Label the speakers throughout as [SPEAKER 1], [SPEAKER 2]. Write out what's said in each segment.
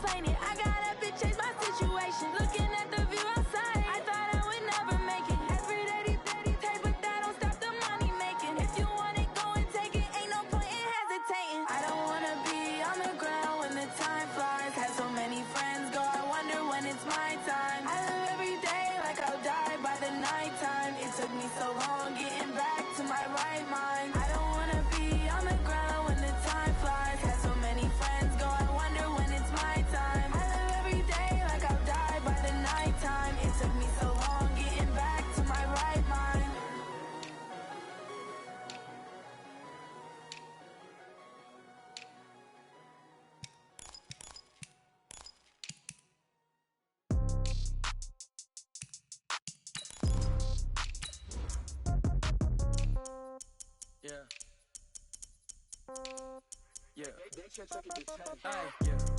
[SPEAKER 1] complaining. I got up and changed my situation. Looking at the view outside, I thought I would never make it. Every day they take, but that don't stop the money making. If you want it, go and take it. Ain't no point in hesitating. I don't wanna be on the ground when the time flies. Had so many friends go, I wonder when it's my time. I live every day like I'll die by the nighttime. It took me so long getting back to my right mind. I don't wanna be on the ground when the time flies. Had so many friends go, I wonder when it's my time. I live every day like I'll die by the nighttime. It took me so long getting back to my right mind.
[SPEAKER 2] Yeah.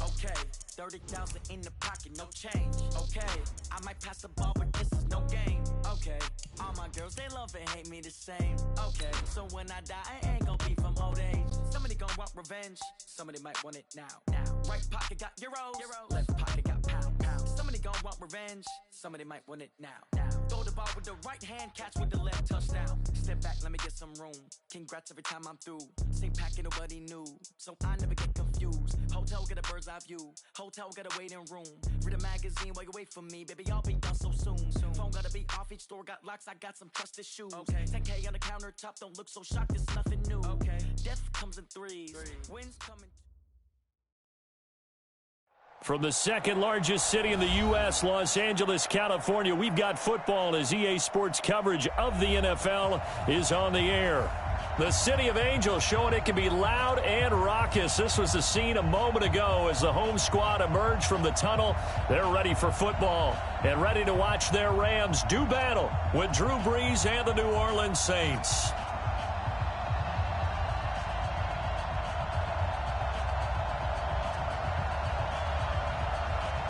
[SPEAKER 2] Okay. 30,000 in the pocket, no change. Okay, I might pass the ball, but this is no game. Okay, all my girls, they love and hate me the same. Okay, so when I die, I ain't gon' be from old age. Somebody gon' want revenge, somebody might want it now. Right pocket got euros, left pocket got pound. Somebody gon' want revenge, somebody might want it now. Throw the ball with the right hand, catch with the left, touchdown. Step back, let me get some room. Congrats every time I'm through. Same packet, nobody knew, so I never get confused. Hotel get a bird's eye view. Hotel got a waiting room. Read a magazine while you wait for me, baby. I'll be done so soon. Phone gotta be off. Each store got locks. I got some trusted shoes. 10K on the countertop. Don't look so shocked. It's nothing new. Death comes in threes. Winds coming.
[SPEAKER 3] From the second largest city in the U.S., Los Angeles, California, we've got football as EA Sports coverage of the NFL is on the air. The City of Angels showing it can be loud and raucous. This was the scene a moment ago as the home squad emerged from the tunnel. They're ready for football and ready to watch their Rams do battle with Drew Brees and the New Orleans Saints.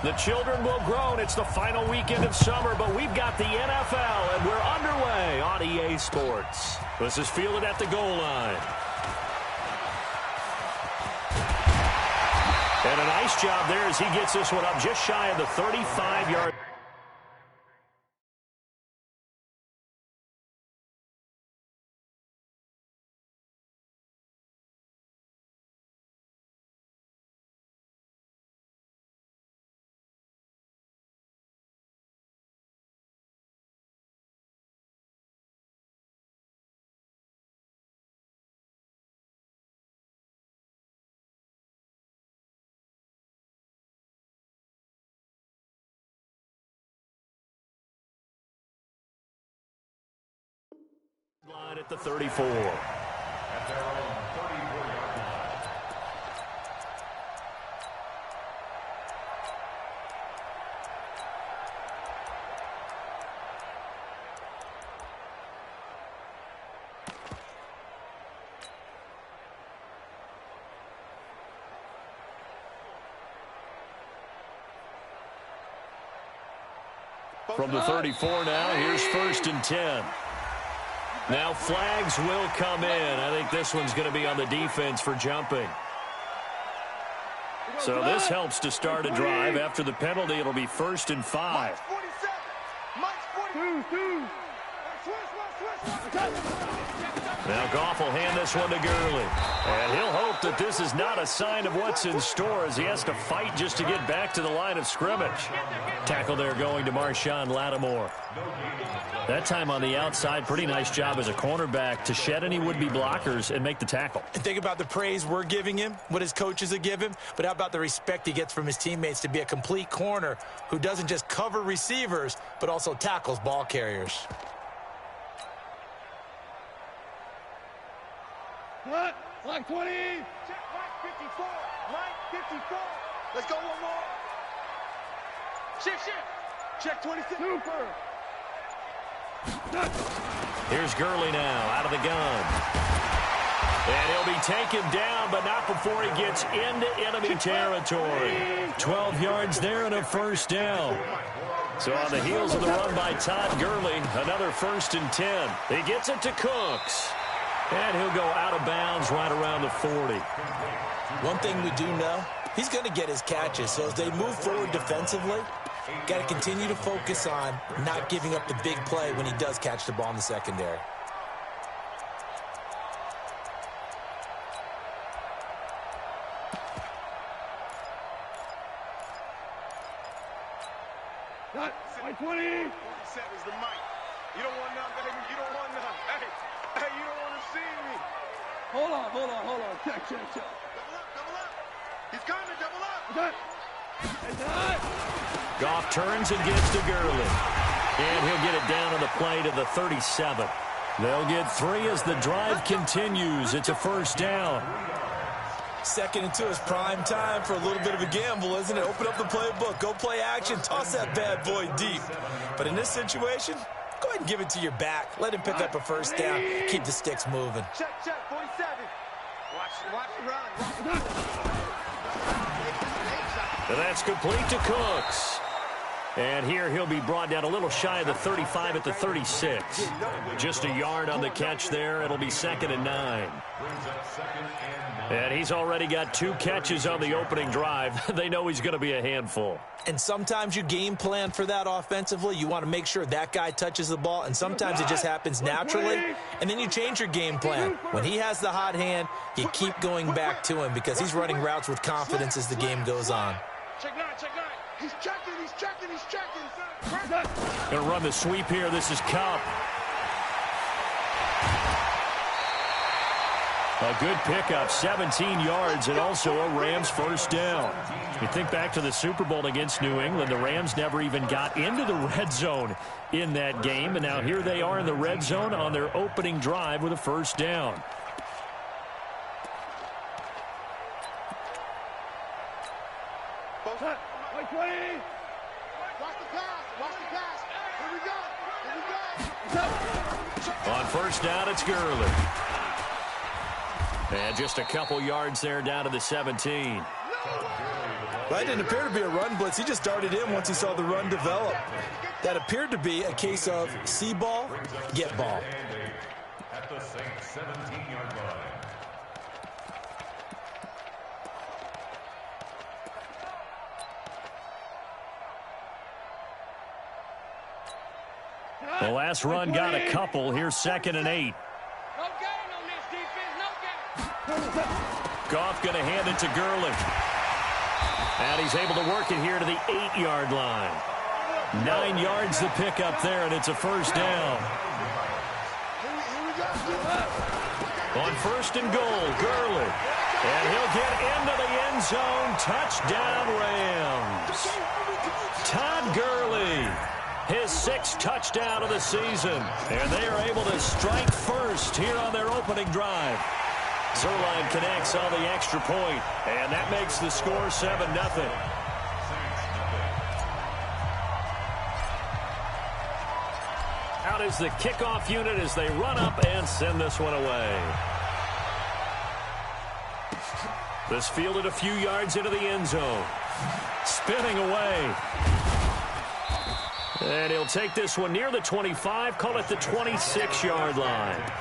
[SPEAKER 3] The children will groan. It's the final weekend of summer, but we've got the NFL, and we're underway on EA Sports. This is fielded at the goal line. And a nice job there as he gets this one up just shy of the 35-yard. Line at the 34. At their own 34-yard line. From the 34 now, here's 1st and 10. Now flags will come in. I think this one's going to be on the defense for jumping. So this helps to start a drive. After the penalty, it'll be 1st and 5. Now Goff will hand this one to Gurley. And he'll hope that this is not a sign of what's in store as he has to fight just to get back to the line of scrimmage. Tackle there going to Marshawn Lattimore. That time on the outside, pretty nice job as a cornerback to shed any would-be blockers and make the tackle.
[SPEAKER 4] And think about the praise we're giving him, what his coaches have given him, but how about the respect he gets from his teammates to be a complete corner who doesn't just cover receivers, but also tackles ball carriers.
[SPEAKER 5] What? Line 20. Check line 54. Line 54. Let's go one more. Shift. Check 26. Super.
[SPEAKER 3] Here's Gurley now out of the gun. And he'll be taken down, but not before he gets into enemy territory. 12 yards there and a 1st down. So on the heels of the run by Todd Gurley, another 1st and 10. He gets it to Cooks. And he'll go out of bounds right around the 40.
[SPEAKER 4] One thing we do know, He's going to get his catches, so as they move forward defensively, got to continue to focus on not giving up the big play when he does catch the ball in the secondary.
[SPEAKER 5] Cut. 20. 47 is the mic. You don't want none, baby. You don't want none. Hey, you don't want to see me. Hold on. Check. Double up. He's coming, double up.
[SPEAKER 3] Goff turns and gets to Gurley. And he'll get it down on the play to the 37. They'll get 3 as the drive continues. It's a first down.
[SPEAKER 4] 2nd and 2 is prime time for a little bit of a gamble, isn't it? Open up the playbook, go play action, toss that bad boy deep. But in this situation, go ahead and give it to your back. Let him pick up a first down. Keep the sticks moving.
[SPEAKER 5] Check, 47. Watch the run.
[SPEAKER 3] And that's complete to Cooks. And here he'll be brought down a little shy of the 35 at the 36. Just a yard on the catch there. It'll be 2nd and 9. And he's already got 2 catches on the opening drive. They know he's going to be a handful.
[SPEAKER 4] And sometimes you game plan for that offensively. You want to make sure that guy touches the ball, and sometimes it just happens naturally, and then you change your game plan. When he has the hot hand, you keep going back to him because he's running routes with confidence as the game goes on.
[SPEAKER 5] Check 9. He's checking.
[SPEAKER 3] Going to run the sweep here. This is Cup. A good pickup, 17 yards, and also a Rams first down. You think back to the Super Bowl against New England, the Rams never even got into the red zone in that game, and now here they are in the red zone on their opening drive with a first down. On first down, it's Gurley. And just a couple yards there down to the 17.
[SPEAKER 4] That didn't appear to be a run blitz. He just darted in once he saw the run develop. That appeared to be a case of see ball, get ball.
[SPEAKER 6] At the Saints 17-yard line.
[SPEAKER 3] The last run got a couple. Here's 2nd and 8. Goff going to hand it to Gurley. And he's able to work it here to the 8-yard line. 9 yards to pick up there, and it's a first down. On 1st and goal, Gurley. And he'll get into the end zone. Touchdown, Rams. Todd Gurley. His 6th touchdown of the season. And they are able to strike first here on their opening drive. Zerline connects on the extra point, and that makes the score 7-0. Out is the kickoff unit as they run up and send this one away. This fielded a few yards into the end zone. Spinning away. And he'll take this one near the 25, call it the 26-yard line.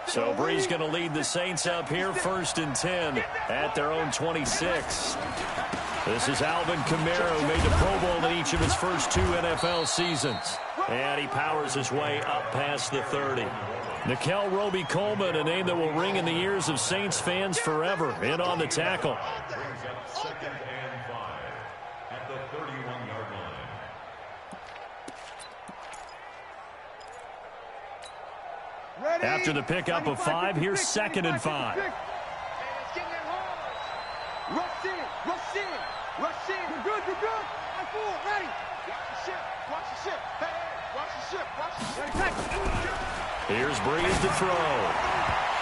[SPEAKER 3] So Bree's going to lead the Saints up here, 1st and 10 at their own 26. This is Alvin Kamara, who made the Pro Bowl in each of his first 2 NFL seasons. And he powers his way up past the 30. Nickel Roby-Coleman, a name that will ring in the ears of Saints fans forever, in on the tackle.
[SPEAKER 6] 2nd and 5 at the 31-yard line.
[SPEAKER 3] After the pickup of 5, here's 2nd and 5.
[SPEAKER 5] Rush in. You're good. I'm full. Ready. Watch the ship. Hey, watch the ship.
[SPEAKER 3] Here's Breeze to throw.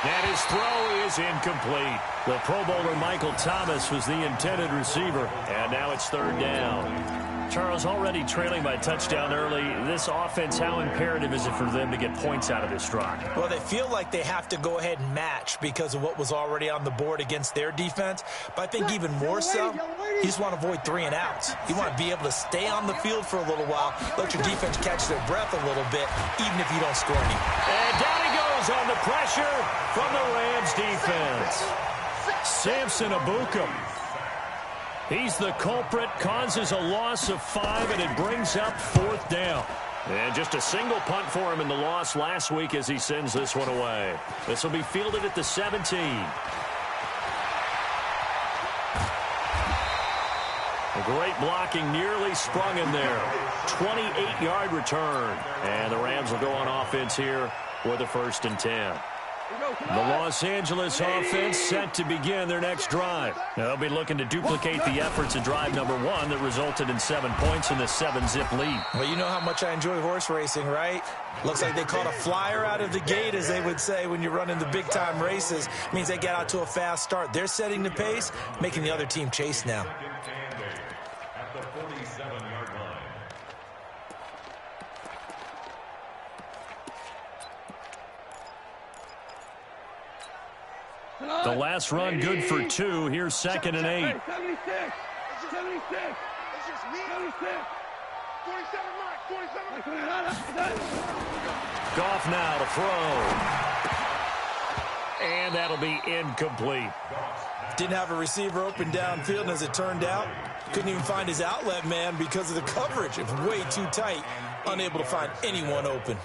[SPEAKER 3] And his throw is incomplete. The Pro Bowler Michael Thomas was the intended receiver. And now it's third down. Charles, already trailing by a touchdown early. This offense, how imperative is it for them to get points out of this drive?
[SPEAKER 4] Well, they feel like they have to go ahead and match because of what was already on the board against their defense. But I think even more so, you just want to avoid 3 and outs. You want to be able to stay on the field for a little while, let your defense catch their breath a little bit, even if you don't score any.
[SPEAKER 3] And down he goes on the pressure from the Rams defense. Samson Abukum. He's the culprit, causes a loss of 5, and it brings up 4th down. And just a single punt for him in the loss last week as he sends this one away. This will be fielded at the 17. A great blocking, nearly sprung in there. 28-yard return. And the Rams will go on offense here with a 1st and 10. The Los Angeles offense set to begin their next drive. Now, they'll be looking to duplicate the efforts of drive number 1 that resulted in 7 points in the 7-zip lead.
[SPEAKER 4] Well, you know how much I enjoy horse racing, right? Looks like they caught a flyer out of the gate, as they would say when you're running the big-time races. It means they get out to a fast start. They're setting the pace, making the other team chase now.
[SPEAKER 6] At the 47-yard line.
[SPEAKER 3] The last run good for 2. Here's 2nd and 8.
[SPEAKER 5] 76. 76. It's just me. 76. 47 Mike. 47.
[SPEAKER 3] Goff now to throw. And that'll be incomplete.
[SPEAKER 4] Didn't have a receiver open downfield, and as it turned out, couldn't even find his outlet man because of the coverage. It was way too tight, unable to find anyone open.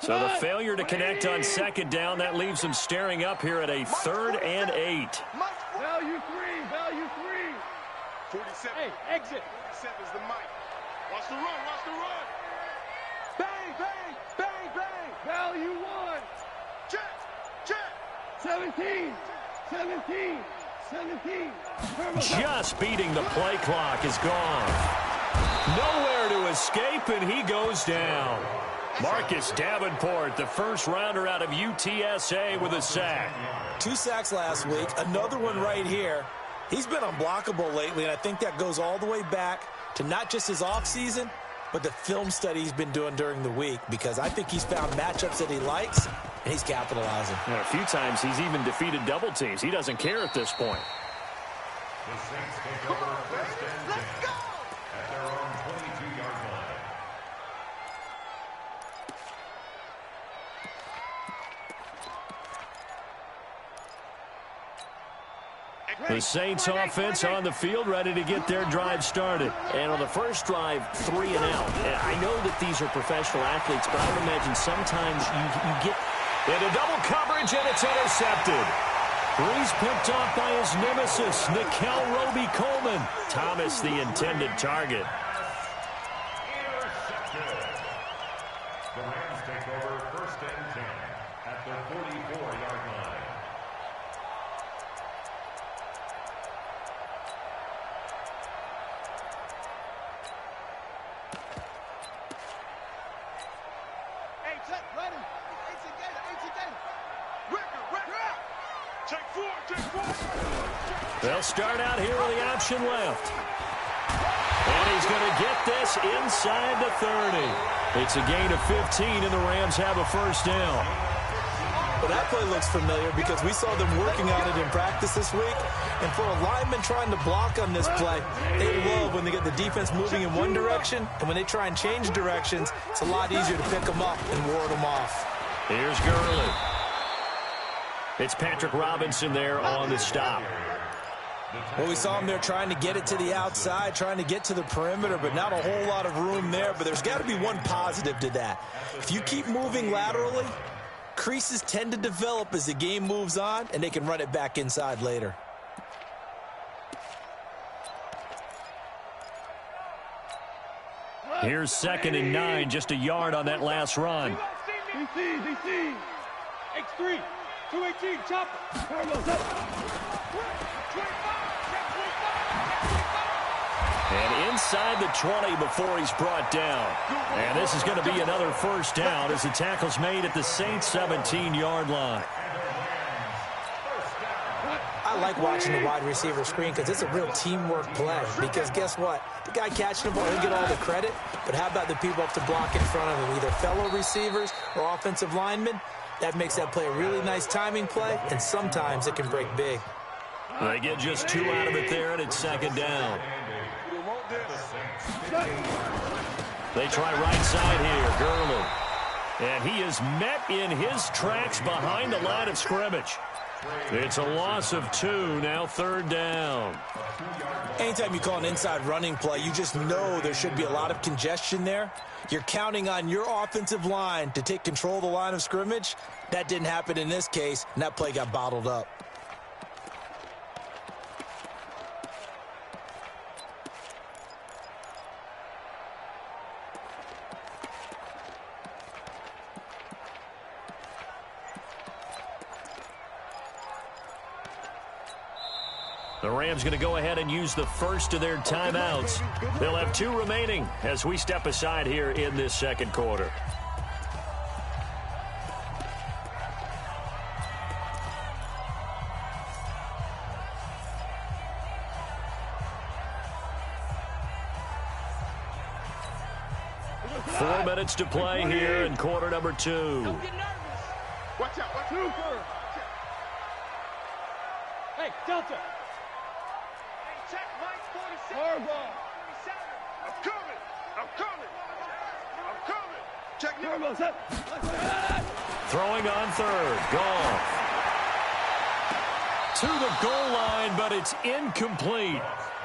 [SPEAKER 3] So the failure to connect on 2nd down, that leaves them staring up here at a 3rd and 8.
[SPEAKER 5] Value 3. Value 3. 47. Hey, exit. 47 is the mic. Watch the run. Watch the run. Bang, bang, bang, bang. Value 1. Check. Check. 17. 17. 17.
[SPEAKER 3] Just beating the play clock is gone. Nowhere to escape, and he goes down. Marcus Davenport, the first rounder out of UTSA, with a sack.
[SPEAKER 4] 2 sacks last week, another one right here. He's been unblockable lately, and I think that goes all the way back to not just his offseason, but the film study he's been doing during the week, because I think he's found matchups that he likes, and he's capitalizing.
[SPEAKER 3] And a few times he's even defeated double teams. He doesn't care at this point.
[SPEAKER 6] The Saints take over 1st and 10 at their own 22-yard line.
[SPEAKER 3] The Saints offense on the field, ready to get their drive started. And on the first drive, 3 and out. I know that these are professional athletes, but I would imagine sometimes you get into double coverage, and it's intercepted. Breeze picked off by his nemesis, Nickel Roby Coleman. Thomas, the intended target.
[SPEAKER 6] Intercepted. The Rams take over 1st and 10 at their 44-yard line.
[SPEAKER 3] They'll start out here with the option left. And he's going to get this inside the 30. It's a gain of 15, and the Rams have a 1st down.
[SPEAKER 4] Well, that play looks familiar because we saw them working on it in practice this week. And for a lineman trying to block on this play, they love when they get the defense moving in one direction. And when they try and change directions, it's a lot easier to pick them up and ward them off.
[SPEAKER 3] Here's Gurley. It's Patrick Robinson there on the stop.
[SPEAKER 4] Well, we saw him there trying to get it to the outside, trying to get to the perimeter, but not a whole lot of room there. But there's got to be one positive to that. If you keep moving laterally, creases tend to develop as the game moves on, and they can run it back inside later.
[SPEAKER 3] Here's 2nd and 9, just a yard on that last run.
[SPEAKER 5] DC. X3. 218. Chopper.
[SPEAKER 3] And inside the 20 before he's brought down. And this is going to be another first down as the tackle's made at the Saints 17-yard line.
[SPEAKER 4] I like watching the wide receiver screen because it's a real teamwork play. Because guess what? The guy catching the ball, he'll get all the credit. But how about the people up to block in front of him, either fellow receivers or offensive linemen? That makes that play a really nice timing play, and sometimes it can break big.
[SPEAKER 3] They get just 2 out of it there, and it's second down. They try right side here, Gurley. And he is met in his tracks behind the line of scrimmage. It's a loss of 2, now third down.
[SPEAKER 4] Anytime you call an inside running play, you just know there should be a lot of congestion there. You're counting on your offensive line to take control of the line of scrimmage. That didn't happen in this case, and that play got bottled up.
[SPEAKER 3] The Rams going to go ahead and use the first of their timeouts. They'll have 2 remaining as we step aside here in this second quarter. Four minutes to play here in quarter number 2.
[SPEAKER 5] Watch out, watch out.
[SPEAKER 7] Hey, Delta.
[SPEAKER 5] Check Mike 47.
[SPEAKER 7] Harbaugh.
[SPEAKER 5] I'm coming. I'm coming. I'm coming. Check
[SPEAKER 7] Harbaugh, set.
[SPEAKER 3] Throwing on third. Goff. To the goal line, but it's incomplete.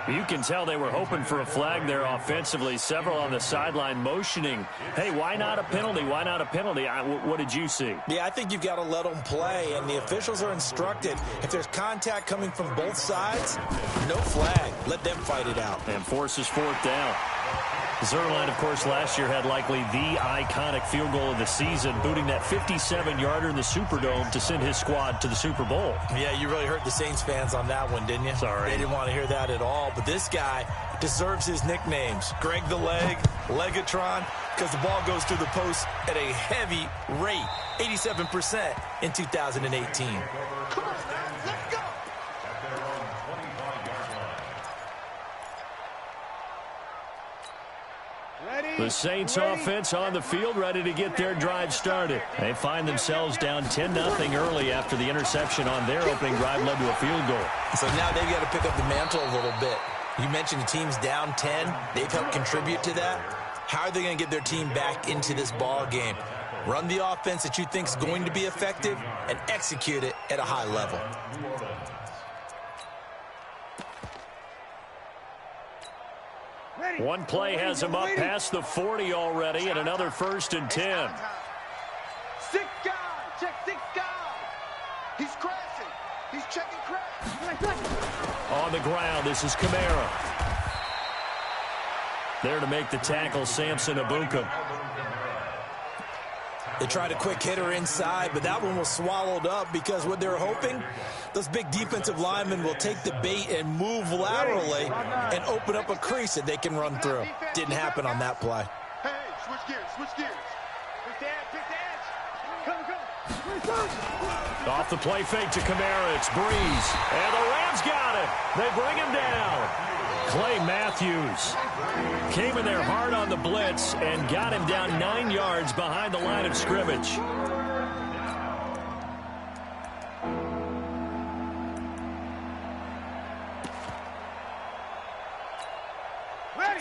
[SPEAKER 3] You can tell they were hoping for a flag there offensively. Several on the sideline motioning. Hey, why not a penalty? Why not a penalty? What did you see?
[SPEAKER 4] Yeah, I think you've got to let them play, and the officials are instructed. If there's contact coming from both sides, no flag. Let them fight it out.
[SPEAKER 3] And forces fourth down. Zerline, of course, last year had likely the iconic field goal of the season, booting that 57-yarder in the Superdome to send his squad to the Super Bowl.
[SPEAKER 4] Yeah, you really hurt the Saints fans on that one, didn't you?
[SPEAKER 3] Sorry.
[SPEAKER 4] They didn't want to hear that at all. But this guy deserves his nicknames. Greg the Leg, Legatron, because the ball goes through the post at a heavy rate, 87% in 2018.
[SPEAKER 5] Come on, now. Let's go.
[SPEAKER 3] The Saints offense on the field, ready to get their drive started. They find themselves down 10-0 early after the interception on their opening drive led to a field goal.
[SPEAKER 4] So now they've got to pick up the mantle a little bit. You mentioned the team's down 10. They've helped contribute to that. How are they going to get their team back into this ball game? Run the offense that you think is going to be effective and execute it at a high level.
[SPEAKER 3] One play has him up past the 40 already, and another 1st and 10.
[SPEAKER 5] 6 guys. Check 6 guys. He's crashing. He's checking crash.
[SPEAKER 3] On the ground, this is Kamara. There to make the tackle, Samson Ebukam.
[SPEAKER 4] They tried a quick hitter inside, but that one was swallowed up because what they were hoping, those big defensive linemen will take the bait and move laterally and open up a crease that they can run through. Didn't happen on that play.
[SPEAKER 5] Hey, switch gears, switch gears. Pick the edge, pick the edge.
[SPEAKER 3] Off the play fake to Kamara, it's Breeze. And the Rams got it. They bring him down. Clay Matthews came in there hard on the blitz and got him down 9 yards behind the line of scrimmage.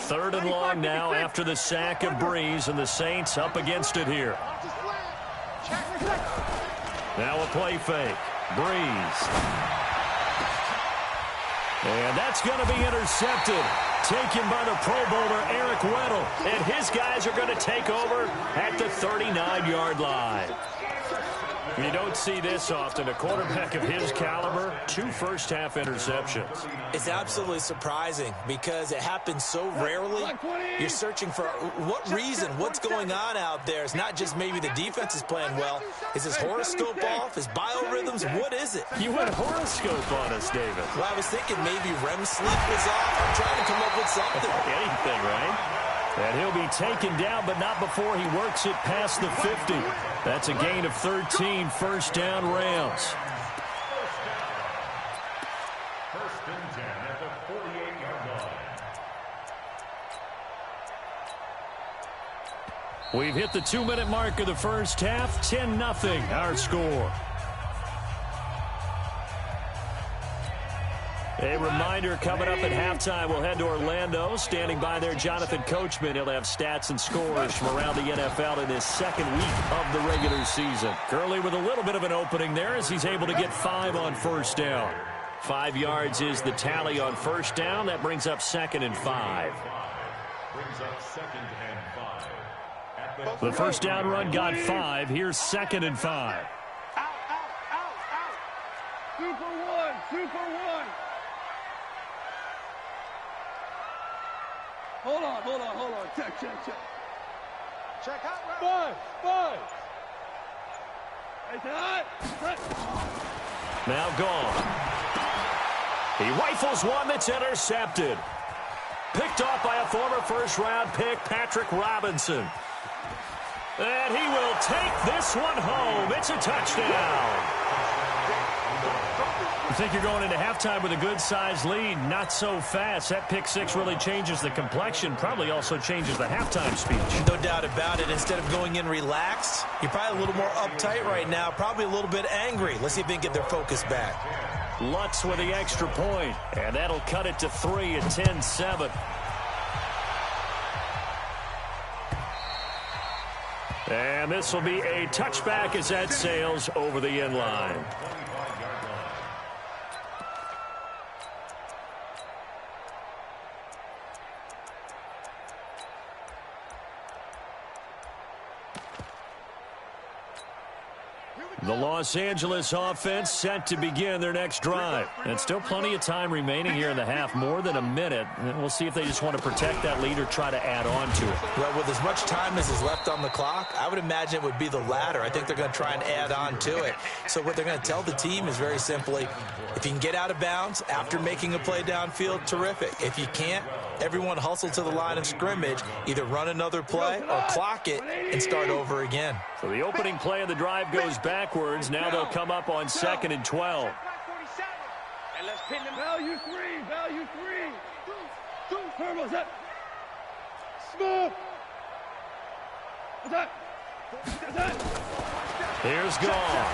[SPEAKER 3] Third and long now after the sack of Breeze, and the Saints up against it here. Now a play fake. Breeze. And that's going to be intercepted. Taken by the Pro Bowler Eric Weddle. And his guys are going to take over at the 39-yard line. You don't see this often. A quarterback of his caliber, 2 first-half interceptions.
[SPEAKER 4] It's absolutely surprising because it happens so rarely. You're searching for what reason, what's going on out there. It's not just maybe the defense is playing well. Is his horoscope off? His biorhythms? What is it?
[SPEAKER 3] You went horoscope on us, David.
[SPEAKER 4] Well, I was thinking maybe REM sleep was off. I'm trying to come up with something.
[SPEAKER 3] Anything, right? And he'll be taken down, but not before he works it past the 50. That's a gain of 13, first down Rams.
[SPEAKER 6] First and 10 at the 48-yard line.
[SPEAKER 3] We've hit the 2-minute mark of the first half. 10-0 our score. A reminder, coming up at halftime, we'll head to Orlando. Standing by there, Jonathan Coachman. He'll have stats and scores from around the NFL in his second week of the regular season. Gurley with a little bit of an opening there as he's able to get 5 on first down. 5 yards is the tally on first down. That brings up 2nd and 5.
[SPEAKER 6] Brings up 2nd and 5.
[SPEAKER 3] The first down run got 5. Here's 2nd and 5.
[SPEAKER 5] Out, out, out, out. 2 for 1, 2 for 1. Hold on. Check. Check out, right? 5. Hey,
[SPEAKER 3] Now gone. He rifles one that's intercepted. Picked off by a former first-round pick, Patrick Robinson. And he will take this one home. It's a touchdown. You think you're going into halftime with a good-sized lead. Not so fast. That pick 6 really changes the complexion. Probably also changes the halftime speech.
[SPEAKER 4] No doubt about it. Instead of going in relaxed, you're probably a little more uptight right now. Probably a little bit angry. Let's see if they can get their focus back.
[SPEAKER 3] Lutz with the extra point. And that'll cut it to 3 at 10-7. And this will be a touchback as that sails over the end line. The Los Angeles offense set to begin their next drive. And still plenty of time remaining here in the half, more than a minute. And we'll see if they just want to protect that lead or try to add on to it.
[SPEAKER 4] Well, with as much time as is left on the clock, I would imagine it would be the latter. I think they're going to try and add on to it. So what they're going to tell the team is very simply, if you can get out of bounds after making a play downfield, terrific. If you can't, everyone hustle to the line of scrimmage, either run another play or clock it and start over again.
[SPEAKER 3] So the opening play of the drive goes backwards. Now they'll come up on 2nd and 12.
[SPEAKER 5] Value 3. Turbo's up. Smooth. What's that?
[SPEAKER 3] Here's Gone.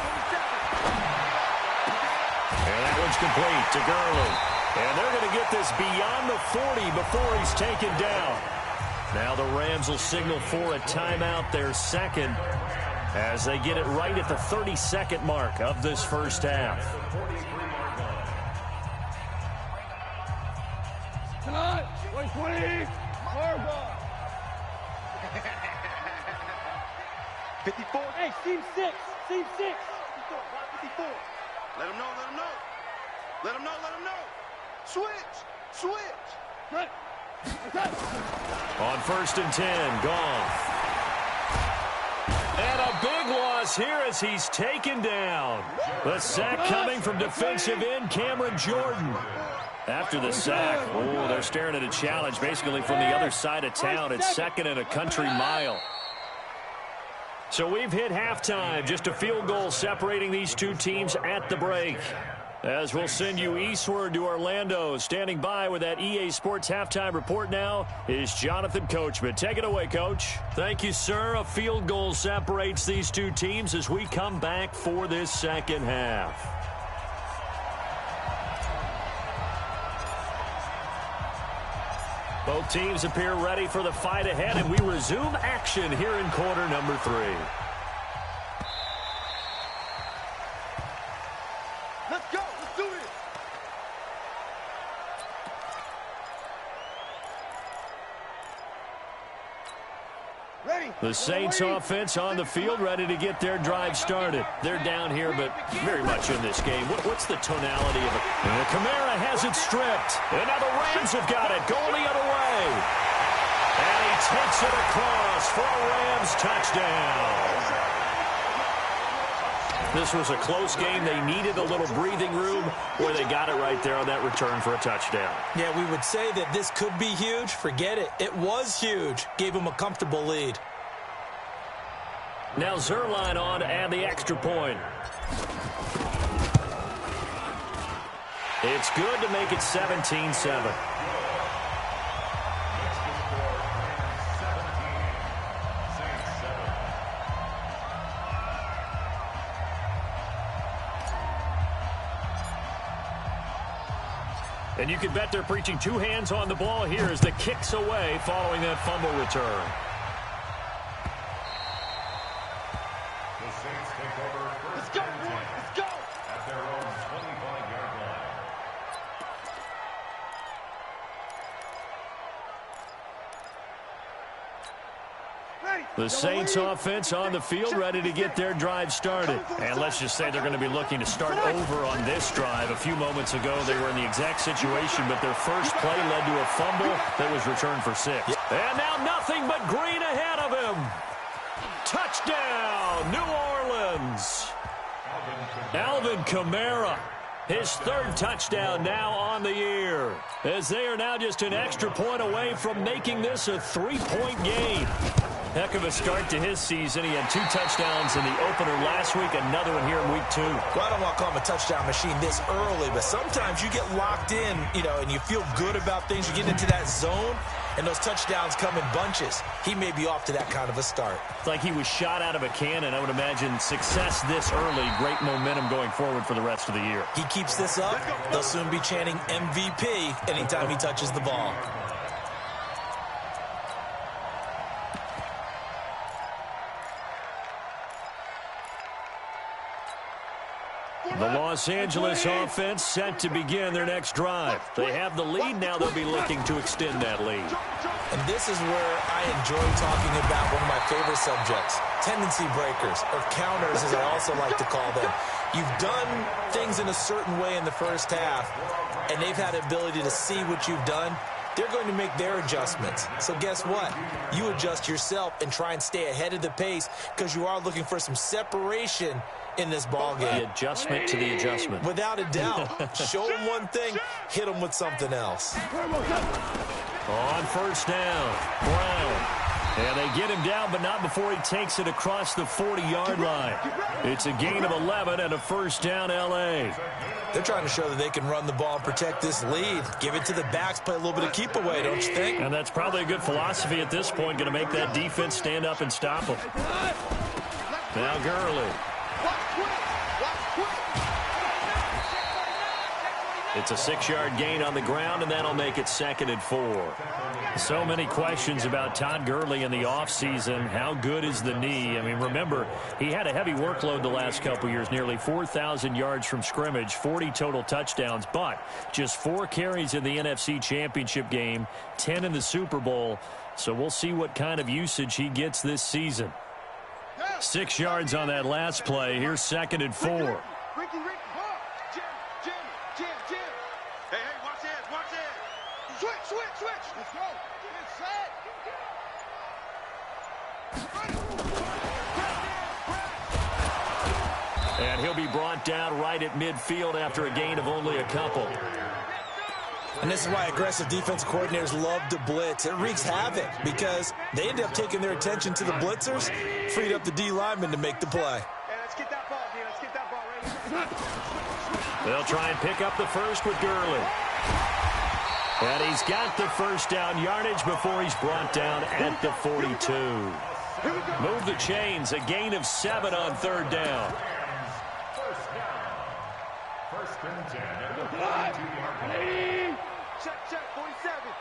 [SPEAKER 3] And that one's complete to Gurley. And they're going to get this beyond the 40 before he's taken down. Now the Rams will signal for a timeout, their second, as they get it right at the 32nd mark of this first half.
[SPEAKER 5] Tonight, 120, Harbaugh. 54. Hey, Team 6. 54. Let him know. Switch. Right.
[SPEAKER 3] On 1st and 10, Gone. And a big loss here as he's taken down. The sack coming from defensive end Cameron Jordan. After the sack, they're staring at a challenge basically from the other side of town. It's 2nd and a country mile. So we've hit halftime. Just a field goal separating these two teams at the break. As we'll send you eastward to Orlando. Standing by with that EA Sports halftime report now is Jonathan Coachman. Take it away, Coach. Thank you, sir. A field goal separates these two teams as we come back for this second half. Both teams appear ready for the fight ahead, and we resume action here in quarter number 3.
[SPEAKER 5] Let's go. Let's do it. Ready.
[SPEAKER 3] The Saints offense on the field, ready to get their drive started. They're down here, but very much in this game. What's the tonality of it? And Kamara has it stripped. And now the Rams have got it, going the other way. And he takes it across for a Rams touchdown. This was a close game. They needed a little breathing room, where they got it right there on that return for a touchdown.
[SPEAKER 4] Yeah, we would say that this could be huge. Forget it. It was huge. Gave him a comfortable lead.
[SPEAKER 3] Now Zerline on to add the extra point. It's good to make it 17-7. And you can bet they're preaching two hands on the ball here as the kick's away following that fumble return.
[SPEAKER 6] The Saints take over first and 10 at their own 25-yard line.
[SPEAKER 3] The Saints offense on the field, ready to get their drive started. And let's just say they're going to be looking to start over on this drive. A few moments ago, they were in the exact situation, but their first play led to a fumble that was returned for 6. And now nothing but green ahead of him. Touchdown, New Orleans. Alvin Kamara, his third touchdown now on the year, as they are now just an extra point away from making this a 3-point game. Heck of a start to his season. He had 2 touchdowns in the opener last week, another one here in week 2.
[SPEAKER 4] Well, I don't want to call him a touchdown machine this early, but sometimes you get locked in, and you feel good about things. You get into that zone, and those touchdowns come in bunches. He may be off to that kind of a start.
[SPEAKER 3] It's like he was shot out of a cannon. I would imagine success this early, great momentum going forward for the rest of the year.
[SPEAKER 4] He keeps this up, they'll soon be chanting MVP anytime he touches the ball.
[SPEAKER 3] The Los Angeles offense set to begin their next drive. They have the lead now. They'll be looking to extend that lead.
[SPEAKER 4] And this is where I enjoy talking about one of my favorite subjects, tendency breakers, or counters as I also like to call them. You've done things in a certain way in the first half, and they've had the ability to see what you've done. They're going to make their adjustments. So guess what? You adjust yourself and try and stay ahead of the pace because you are looking for some separation in this ball game.
[SPEAKER 3] The adjustment to the adjustment.
[SPEAKER 4] Without a doubt. Show them one thing, hit them with something else.
[SPEAKER 3] On first down, Brown. And they get him down, but not before he takes it across the 40-yard line. It's a gain of 11 and a first down, L.A.
[SPEAKER 4] They're trying to show that they can run the ball and protect this lead. Give it to the backs, play a little bit of keep away, don't you think?
[SPEAKER 3] And that's probably a good philosophy at this point, going to make that defense stand up and stop them. Now Gurley. It's a 6-yard gain on the ground, and that'll make it 2nd and 4. So many questions about Todd Gurley in the offseason. How good is the knee? I mean, remember, he had a heavy workload the last couple years, nearly 4,000 yards from scrimmage, 40 total touchdowns, but just 4 carries in the NFC Championship game, 10 in the Super Bowl. So we'll see what kind of usage he gets this season. 6 yards on that last play. Here's 2nd and 4.
[SPEAKER 5] Let's go.
[SPEAKER 3] And he'll be brought down right at midfield after a gain of only a couple.
[SPEAKER 4] And this is why aggressive defensive coordinators love to blitz. It wreaks havoc because they end up taking their attention to the blitzers, freed up the D lineman to make the play.
[SPEAKER 5] Hey, let's get that ball, dude. Let's get that ball right here.
[SPEAKER 3] They'll try and pick up the first with Gurley. And he's got the first down yardage before he's brought down at the 42. Move the chains, a gain of 7 on 3rd down.
[SPEAKER 6] First and 10 at the 42-yard line.
[SPEAKER 5] Check, 47.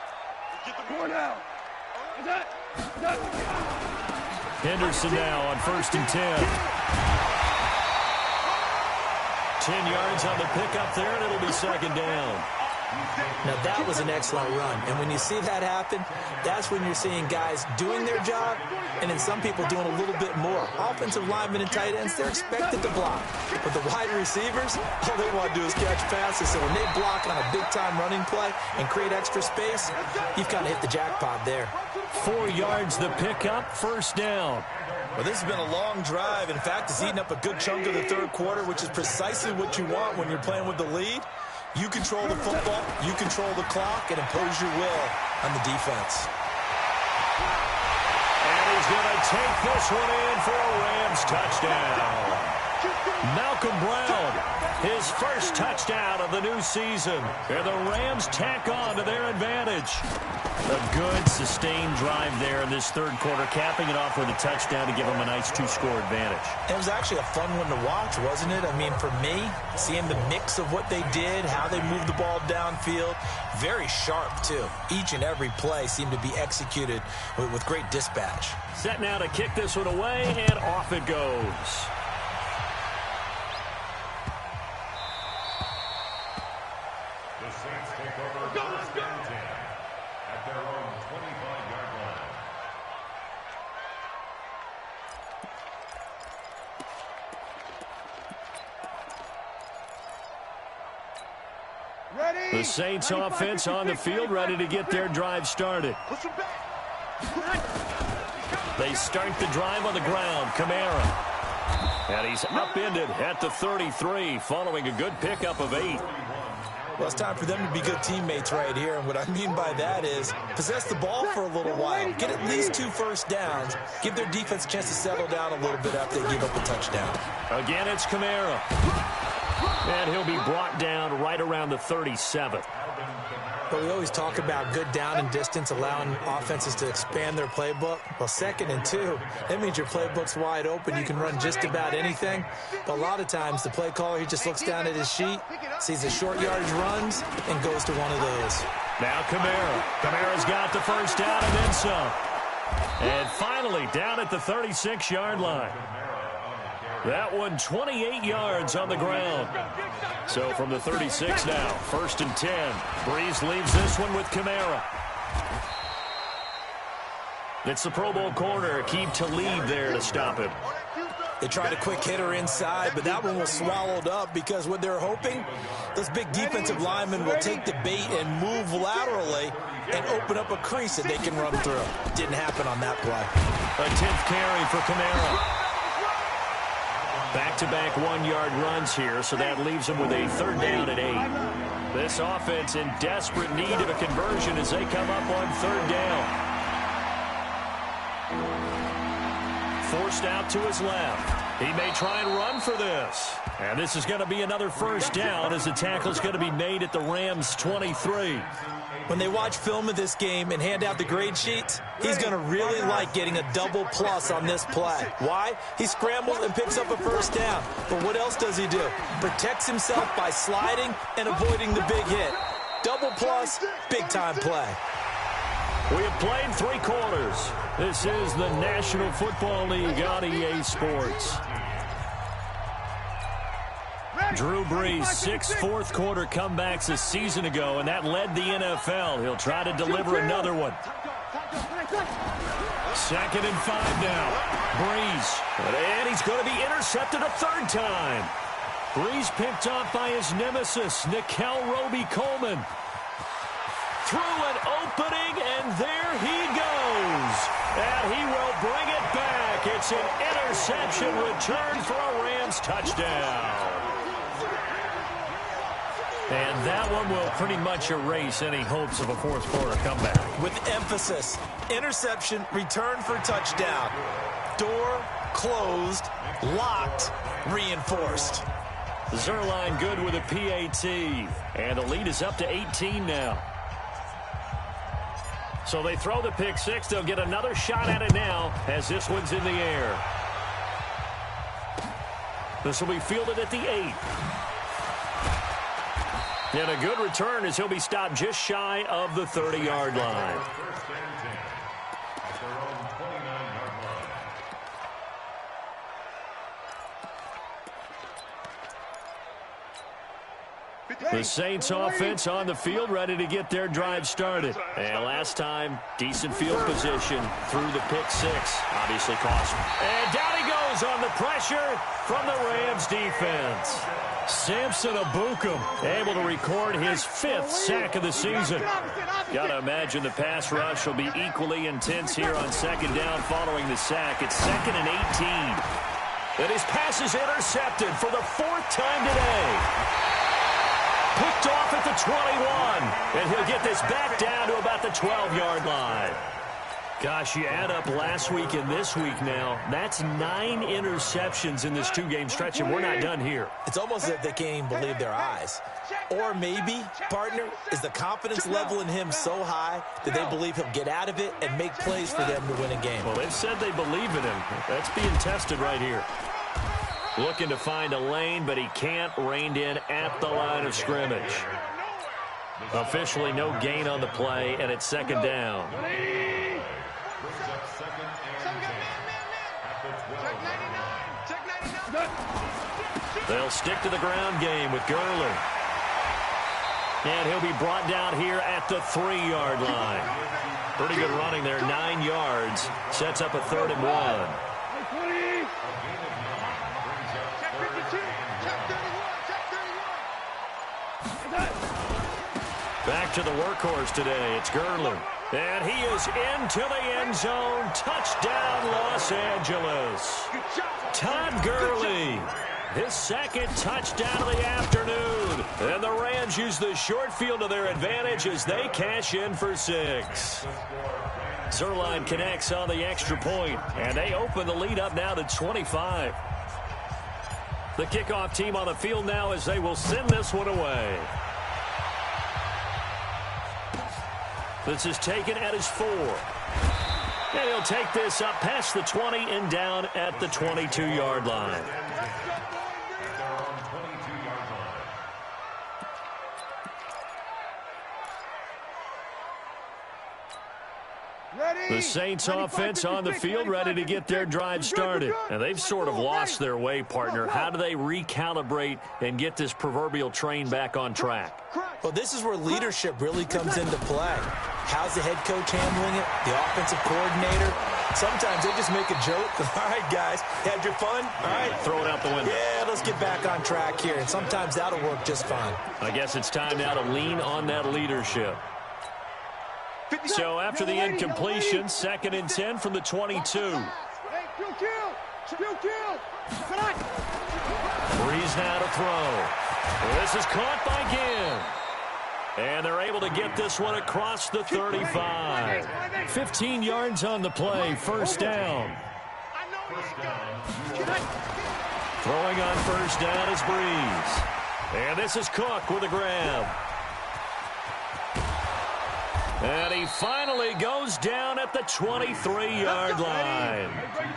[SPEAKER 5] Get the board out.
[SPEAKER 3] Henderson now on 1st and 10. 10 yards on the pickup there, and it'll be 2nd down.
[SPEAKER 4] Now, that was an excellent run. And when you see that happen, that's when you're seeing guys doing their job and then some people doing a little bit more. Offensive linemen and tight ends, they're expected to block. But the wide receivers, all they want to do is catch passes. So when they block on a big-time running play and create extra space, you've kind of hit the jackpot there.
[SPEAKER 3] 4 yards the pickup, first down.
[SPEAKER 4] Well, this has been a long drive. In fact, it's eaten up a good chunk of the third quarter, which is precisely what you want when you're playing with the lead. You control the football, you control the clock, and impose your will on the defense.
[SPEAKER 3] And he's going to take this one in for a Rams touchdown. Malcolm Brown, his first touchdown of the new season. And the Rams tack on to their advantage. A good, sustained drive there in this third quarter, capping it off with a touchdown to give them a nice 2-score advantage.
[SPEAKER 4] It was actually a fun one to watch, wasn't it? I mean, for me, seeing the mix of what they did, how they moved the ball downfield, very sharp, too. Each and every play seemed to be executed with great dispatch.
[SPEAKER 3] Set now to kick this one away, and off it goes.
[SPEAKER 6] The Saints take over first and 10 at their own 25-yard line.
[SPEAKER 5] Ready?
[SPEAKER 3] The Saints offense on the field, ready to get their drive started. They start the drive on the ground. Kamara. And he's upended at the 33, following a good pickup of 8.
[SPEAKER 4] Well, it's time for them to be good teammates right here. And what I mean by that is possess the ball for a little while. Get at least 2 first downs. Give their defense a chance to settle down a little bit after they give up a touchdown.
[SPEAKER 3] Again, it's Kamara. And he'll be brought down right around the 37.
[SPEAKER 4] But we always talk about good down and distance, allowing offenses to expand their playbook. Well, 2nd and 2, that means your playbook's wide open. You can run just about anything. But a lot of times, the play caller, he just looks down at his sheet, sees the short yardage runs, and goes to one of those.
[SPEAKER 3] Now Kamara. Kamara's got the first down and then some. And finally, down at the 36-yard line. That one 28 yards on the ground. So from the 36 now, 1st and 10. Breeze leaves this one with Kamara. It's the Pro Bowl corner, Aqib Talib there to stop him.
[SPEAKER 4] They tried a quick hitter inside, but that one was swallowed up because what they're hoping, those big defensive linemen will take the bait and move laterally and open up a crease that they can run through. Didn't happen on that play.
[SPEAKER 3] A 10th carry for Kamara. Back-to-back 1-yard runs here, so that leaves them with a 3rd down and 8. This offense in desperate need of a conversion as they come up on 3rd down. Forced out to his left. He may try and run for this. And this is going to be another 1st down as the tackle's going to be made at the Rams' 23.
[SPEAKER 4] When they watch film of this game and hand out the grade sheets, he's going to really like getting a double plus on this play. Why? He scrambles and picks up a 1st down. But what else does he do? Protects himself by sliding and avoiding the big hit. Double plus, big-time play.
[SPEAKER 3] We have played 3 quarters. This is the National Football League on EA Sports. Drew Brees, 6 fourth-quarter comebacks a season ago, and that led the NFL. He'll try to deliver another one. 2nd and 5 now. Brees, and he's going to be intercepted a 3rd time. Brees picked off by his nemesis, Nickel Roby-Coleman. Through an opening, and there he goes. And he will bring it back. It's an interception return for a Rams touchdown. And that one will pretty much erase any hopes of a 4th-quarter comeback.
[SPEAKER 4] With emphasis, interception, return for touchdown. Door closed, locked, reinforced.
[SPEAKER 3] Zerline good with a PAT. And the lead is up to 18 now. So they throw the pick 6. They'll get another shot at it now as this one's in the air. This will be fielded at the 8. And a good return as he'll be stopped just shy of the 30-yard line.
[SPEAKER 6] 1st and 10 at their own 29-yard line.
[SPEAKER 3] The Saints offense on the field, ready to get their drive started. And last time, decent field position through the pick six. Obviously cost him. And down he goes on the pressure from the Rams defense. Samson Abukum able to record his 5th sack of the season. Got to imagine the pass rush will be equally intense here on second down following the sack. It's 2nd and 18. And his pass is intercepted for the 4th time today. Picked off at the 21, and he'll get this back down to about the 12-yard line. Gosh, you add up last week and this week now, that's 9 interceptions in this 2-game stretch, and we're not done here.
[SPEAKER 4] It's almost as if they can't even believe their eyes. Or maybe, partner, is the confidence level in him so high that they believe he'll get out of it and make plays for them to win a game.
[SPEAKER 3] Well, they've said they believe in him. That's being tested right here. Looking to find a lane, but he can't. Reined in at the line of scrimmage. Officially no gain on the play, and it's 2nd down. They'll stick to the ground game with Gurley. And he'll be brought down here at the 3-yard line. Pretty good running there, 9 yards. Sets up a 3rd and 1. Back to the workhorse today. It's Gurley. And he is into the end zone. Touchdown, Los Angeles. Todd Gurley. His 2nd touchdown of the afternoon. And the Rams use the short field to their advantage as they cash in for 6. Zerline connects on the extra point, and they open the lead up now to 25. The kickoff team on the field now as they will send this one away. This is taken at his 4. And he'll take this up past the 20 and down at the 22-yard line. The Saints offense on the field, ready to get their drive started. And they've sort of lost their way, partner. How do they recalibrate and get this proverbial train back on track?
[SPEAKER 4] Well, this is where leadership really comes into play. How's the head coach handling it? The offensive coordinator? Sometimes they just make a joke. All right, guys, had your fun? All right.
[SPEAKER 3] Throw it out the window.
[SPEAKER 4] Yeah, let's get back on track here. And sometimes that'll work just fine.
[SPEAKER 3] I guess it's time now to lean on that leadership. So after the incompletion, 2nd and 10 from the 22. Breeze now to throw. This is caught by Ginn. And they're able to get this one across the 35. 15 yards on the play, 1st down. Throwing on 1st down is Breeze. And this is Cook with a grab. And he finally goes down at the 23-yard line.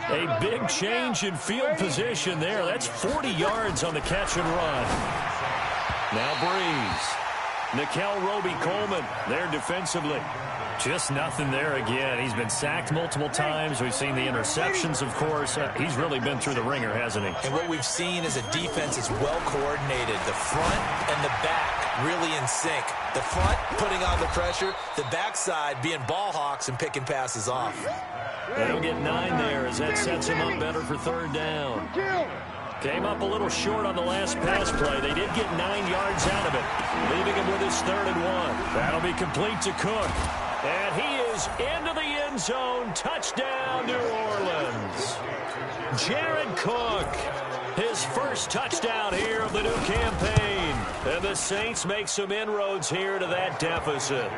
[SPEAKER 3] A big change in field position there. That's 40 yards on the catch and run. Now Breeze. Nickel Roby-Coleman there defensively. Just nothing there again. He's been sacked multiple times. We've seen the interceptions, of course. He's really been through the ringer, hasn't he?
[SPEAKER 4] And what we've seen is a defense is well coordinated. The front and the back really in sync. The front putting on the pressure, the backside being ball hawks and picking passes off.
[SPEAKER 3] They'll get 9 there as that sets him up better for 3rd down. Came up a little short on the last pass play. They did get 9 yards out of it, leaving him with his 3rd and 1. That'll be complete to Cook. And he is into the end zone. Touchdown, New Orleans. Jared Cook, his 1st touchdown here of the new campaign. And the Saints make some inroads here to that deficit.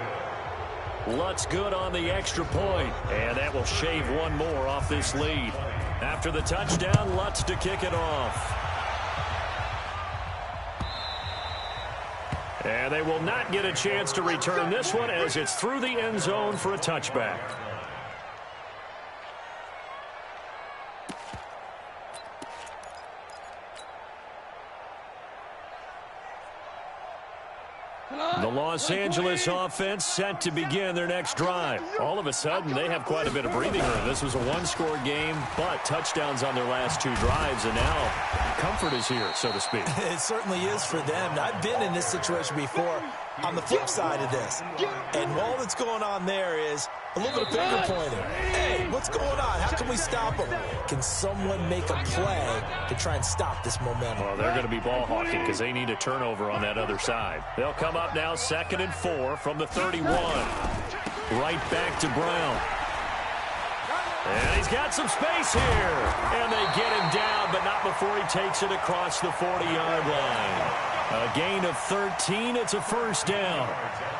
[SPEAKER 3] Lutz good on the extra point, and that will shave 1 more off this lead. After the touchdown, Lutz to kick it off. And they will not get a chance to return this one as it's through the end zone for a touchback. The Los Angeles offense set to begin their next drive. All of a sudden, they have quite a bit of breathing room. This was a one-score game, but touchdowns on their last 2 drives, and now comfort is here, so to speak.
[SPEAKER 4] It certainly is for them. I've been in this situation before on the flip side of this. And all that's going on there is a little bit of finger pointing. Hey, what's going on? How can we stop them? Can someone make a play to try and stop this momentum?
[SPEAKER 3] Well, they're going to be ball hawking because they need a turnover on that other side. They'll come up now 2nd and 4 from the 31. Right back to Brown. And he's got some space here. And they get him down, but not before he takes it across the 40-yard line. A gain of 13. It's a first down.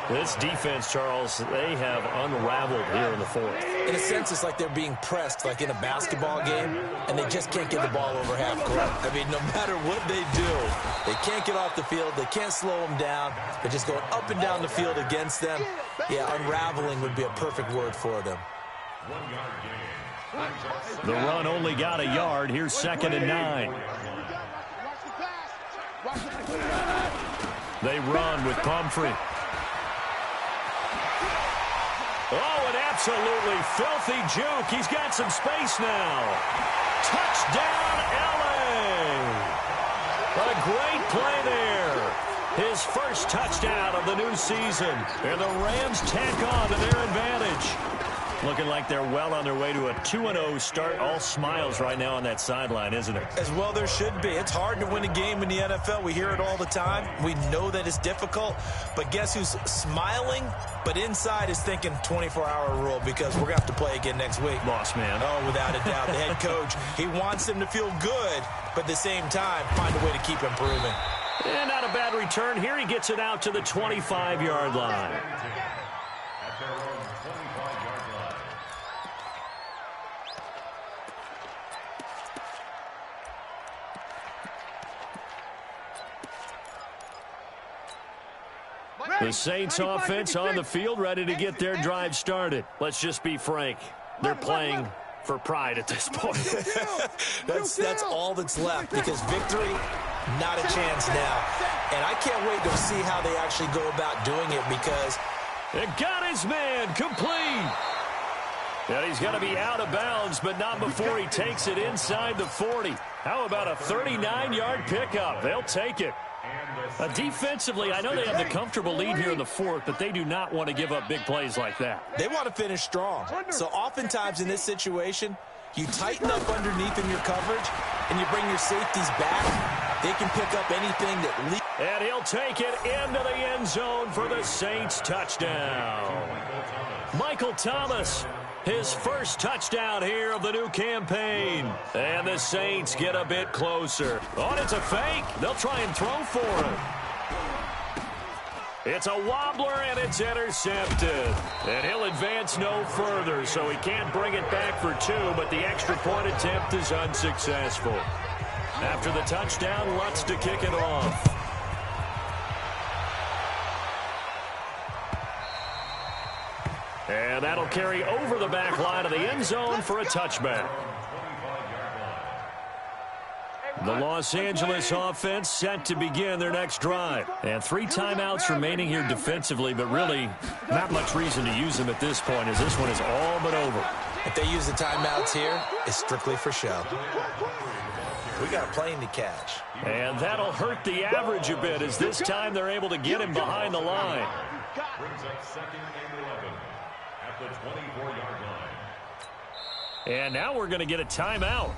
[SPEAKER 3] This defense, Charles, they have unraveled here in the 4th.
[SPEAKER 4] In a sense, it's like they're being pressed like in a basketball game, and they just can't get the ball over half court. I mean, no matter what they do, they can't get off the field. They can't slow them down. They're just going up and down the field against them. Yeah, unraveling would be a perfect word for them.
[SPEAKER 6] 1 yard gain.
[SPEAKER 3] The run only got a yard. Here's 2nd and 9. They run with Pumphrey. Oh, an absolutely filthy juke. He's got some space now. Touchdown, LA. What a great play there. His first touchdown of the new season. And the Rams tack on to their advantage. Looking like they're well on their way to a 2-0 start. All smiles right now on that sideline, isn't it?
[SPEAKER 4] As well there should be. It's hard to win a game in the NFL. We hear it all the time. We know that it's difficult. But guess who's smiling? But inside is thinking 24-hour rule because we're going to have to play again next week.
[SPEAKER 3] Boss man.
[SPEAKER 4] Oh, without a doubt. The head coach, he wants them to feel good, but at the same time, find a way to keep improving.
[SPEAKER 3] And not a bad return. Here he gets it out to the 25-yard line.
[SPEAKER 6] At their own 25-yard line.
[SPEAKER 3] The Saints offense on the field, ready to get their drive started. Let's just be frank. They're playing for pride at this point.
[SPEAKER 4] That's all that's left because victory, not a chance now. And I can't wait to see how they actually go about doing it because
[SPEAKER 3] it got his man complete. And he's going to be out of bounds, but not before he takes it inside the 40. How about a 39-yard pickup? They'll take it. Defensively, I know they have the comfortable lead here in the 4th, but they do not want to give up big plays like that.
[SPEAKER 4] They want to finish strong. So oftentimes in this situation, you tighten up underneath in your coverage, and you bring your safeties back. They can pick up anything that leads.
[SPEAKER 3] And he'll take it into the end zone for the Saints touchdown. Michael Thomas, his first touchdown here of the new campaign. And the Saints get a bit closer. Oh, and it's a fake. They'll try and throw for him. It's a wobbler, and it's intercepted. And he'll advance no further, so he can't bring it back for 2, but the extra point attempt is unsuccessful. After the touchdown, Lutz to kick it off. And that'll carry over the back line of the end zone for a touchback. The Los Angeles offense set to begin their next drive. And 3 timeouts remaining here defensively, but really not much reason to use them at this point as this one is all but over.
[SPEAKER 4] If they use the timeouts here, it's strictly for show. We got a plane to catch.
[SPEAKER 3] And that'll hurt the average a bit as this time they're able to get him behind the line.
[SPEAKER 6] Brings up 2nd and 11 at the 24-yard line.
[SPEAKER 3] And now we're going to get a timeout.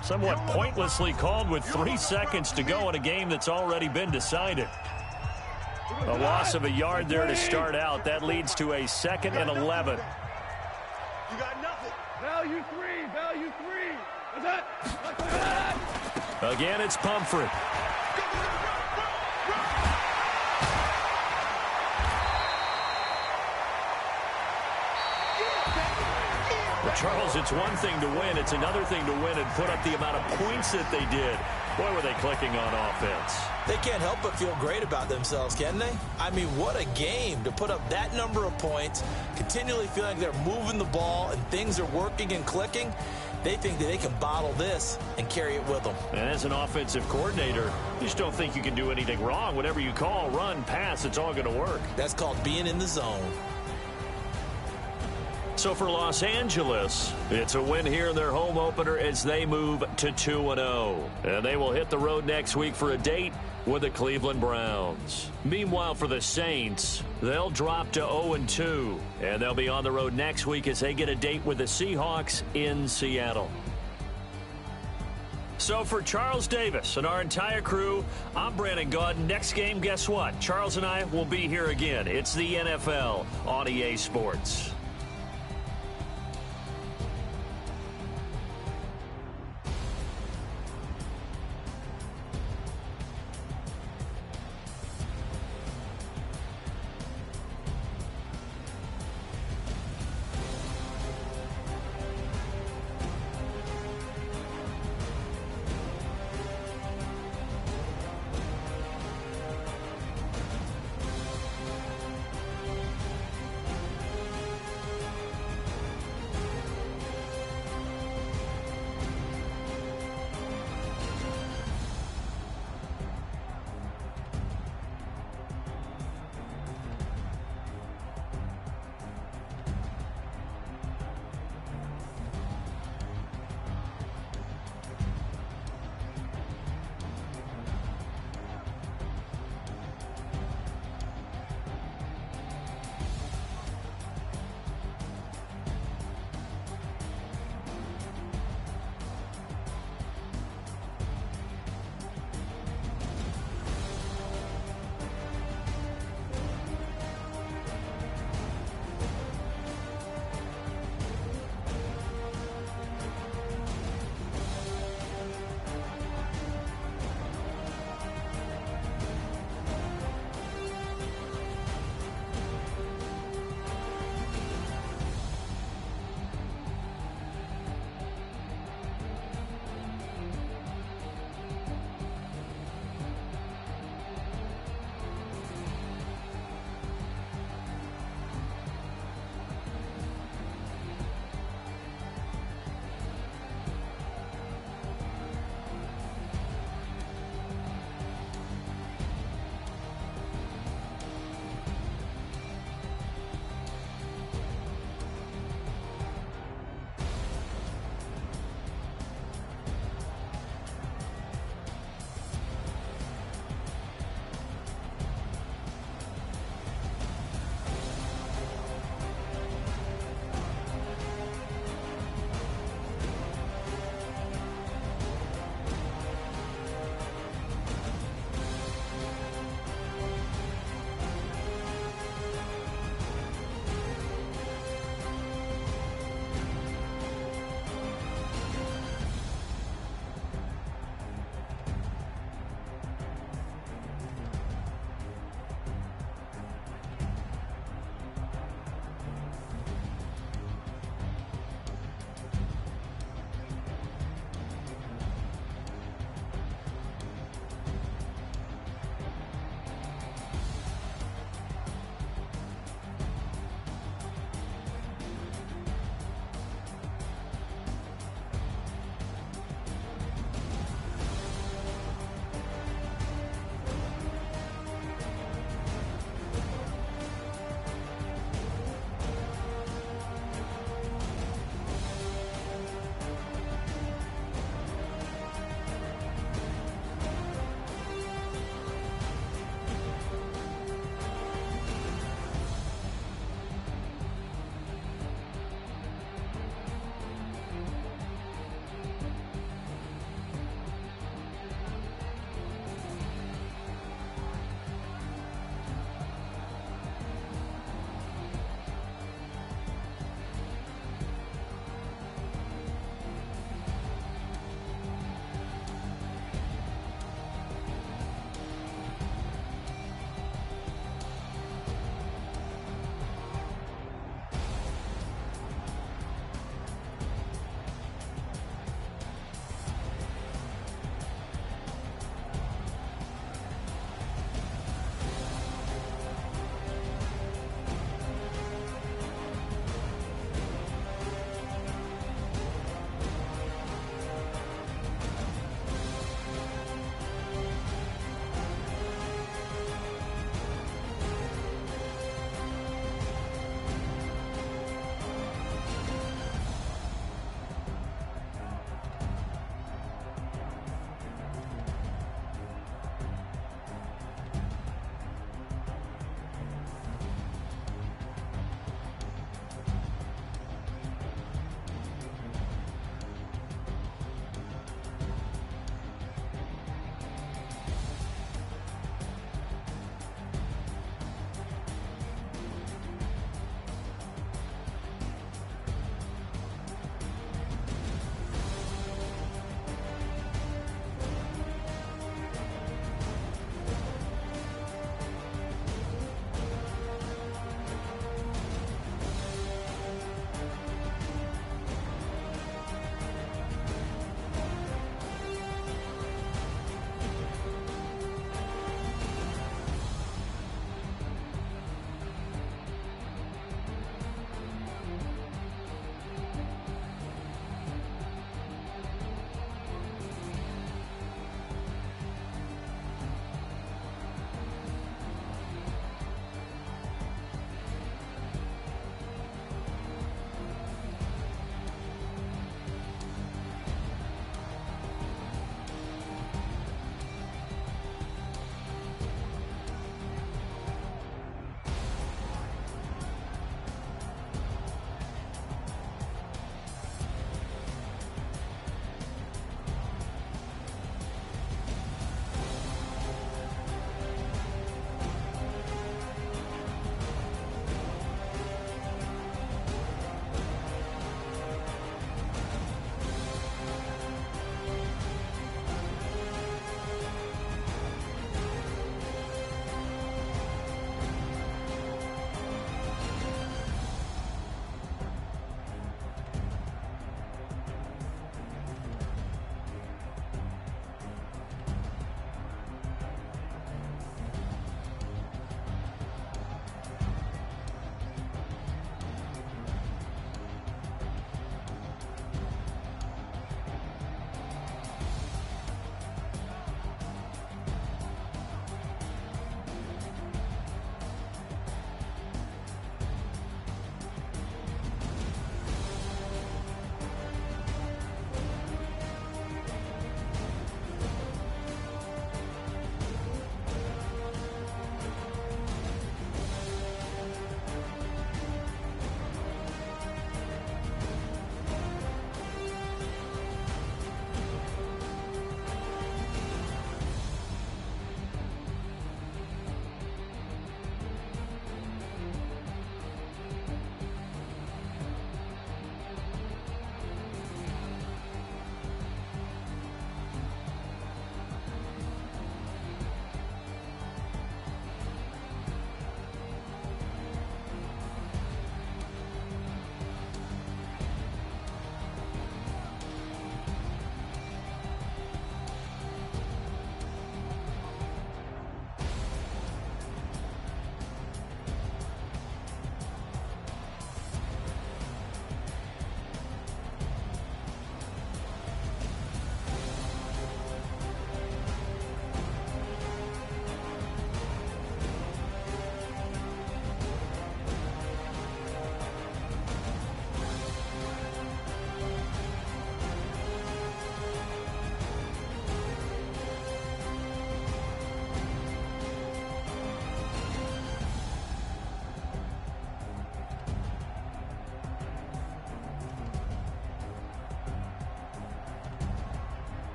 [SPEAKER 3] Somewhat pointlessly called with 3 seconds to go in a game that's already been decided. A loss of a yard there to start out. That leads to a 2nd and 11.
[SPEAKER 5] You got nothing. Value 3. Value 3. What's that?
[SPEAKER 3] Again, it's Pumphrey. Well, Charles, it's one thing to win. It's another thing to win and put up the amount of points that they did. Boy, were they clicking on offense.
[SPEAKER 4] They can't help but feel great about themselves, can they? I mean, what a game to put up that number of points, continually feeling like they're moving the ball and things are working and clicking. They think that they can bottle this and carry it with them.
[SPEAKER 3] And as an offensive coordinator, you just don't think you can do anything wrong. Whatever you call, run, pass, it's all going to work.
[SPEAKER 4] That's called being in the zone.
[SPEAKER 3] So for Los Angeles, it's a win here in their home opener as they move to 2-0. And they will hit the road next week for a date with the Cleveland Browns. Meanwhile, for the Saints, they'll drop to 0-2. And they'll be on the road next week as they get a date with the Seahawks in Seattle. So for Charles Davis and our entire crew, I'm Brandon Gaudin. Next game, guess what? Charles and I will be here again. It's the NFL on EA Sports.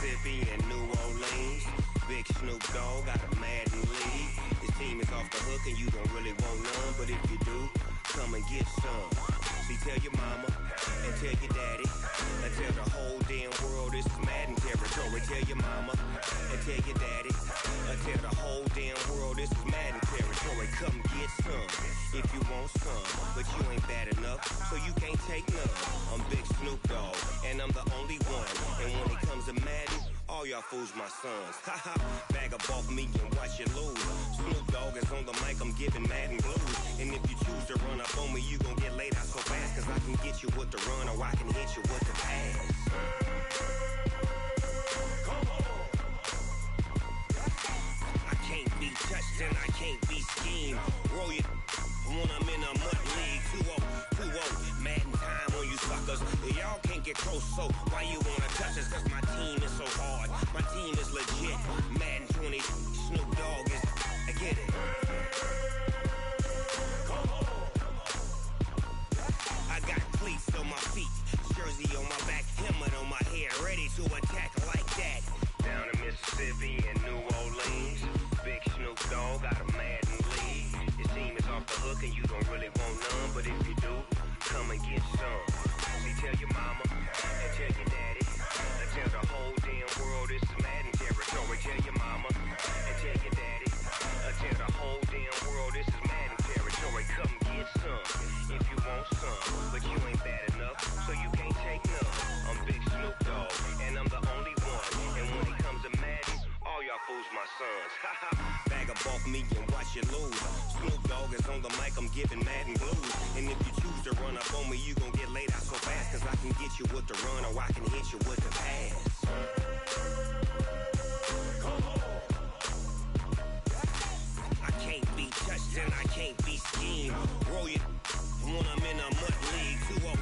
[SPEAKER 7] Mississippi and New Orleans. Big Snoop Dogg got a Madden league. His team is off the hook and you don't really want none, but if you do, come and get some. See, tell your mama and tell your daddy and tell the whole damn world this is Madden territory. Tell your mama and tell your daddy and tell the whole damn world this is Madden territory. Come get some if you want some, but you ain't bad enough, so you can't take none. I'm Big Snoop Dogg and I'm the only one. And when it comes to Madden, all y'all fools my sons. Haha, bag up off me and watch you lose. Snoop Dogg is on the mic, I'm giving Madden blues. And if you choose to run up on me, you gon' get laid out so fast, cause I can get you with the run or I can hit you with the pass. Come on. I can't be touched and I can't be schemed. Roll you when I'm in a mud league. 2-0, Madden time on you suckers. Y'all can't get close, so why you wanna touch us? Cause my team is so hard, my team is legit. Madden 20, Snoop Dogg is, I get it. Come on. I got cleats on my feet, jersey on my back, helmet on my head, ready to attack like that. Down in Mississippi and New Orleans, Big Snoop Dogg got a Madden league. His team is off the hook and you don't really want none, but if you do, come and get some. See, tell your mama and tell your daddy and tell the whole damn world this is Madden territory. Tell your mama and tell your daddy and tell the whole damn world this is Madden territory. Come get some if you want some, but you ain't bad enough, so you can't take none. I'm Big Snoop Dogg and I'm the only one. And when it comes to Madden, all y'all fools my sons. Haha, bag up off me and watch you lose. Snoop Dogg is on the mic, I'm giving Madden blues. And if you choose to run up on me, you gon' get laid out so fast, cause I can get you with the run or I can hit you with the pass. Come on. I can't be touched and I can't be schemed. Roll you when I'm in a mud league. 2-0,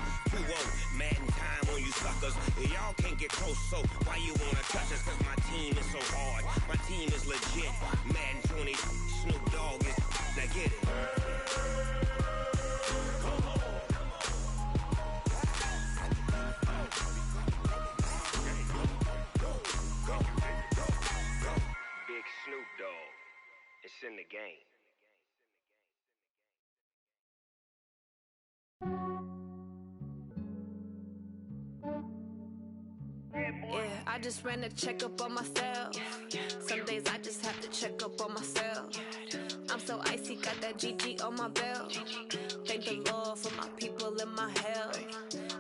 [SPEAKER 7] Madden time on you suckers. Y'all can't get close, so why you wanna touch us? Cause my team is so hard, my team is legit. Madden 20, Snoop Dogg is, now get it. Come on. Go. Big Snoop Dogg, it's in the game.
[SPEAKER 1] Yeah, I just ran a checkup on myself. Some days I just have to check up on myself. I'm so icy, got that GG on my belt. Thank the Lord for my people in my health.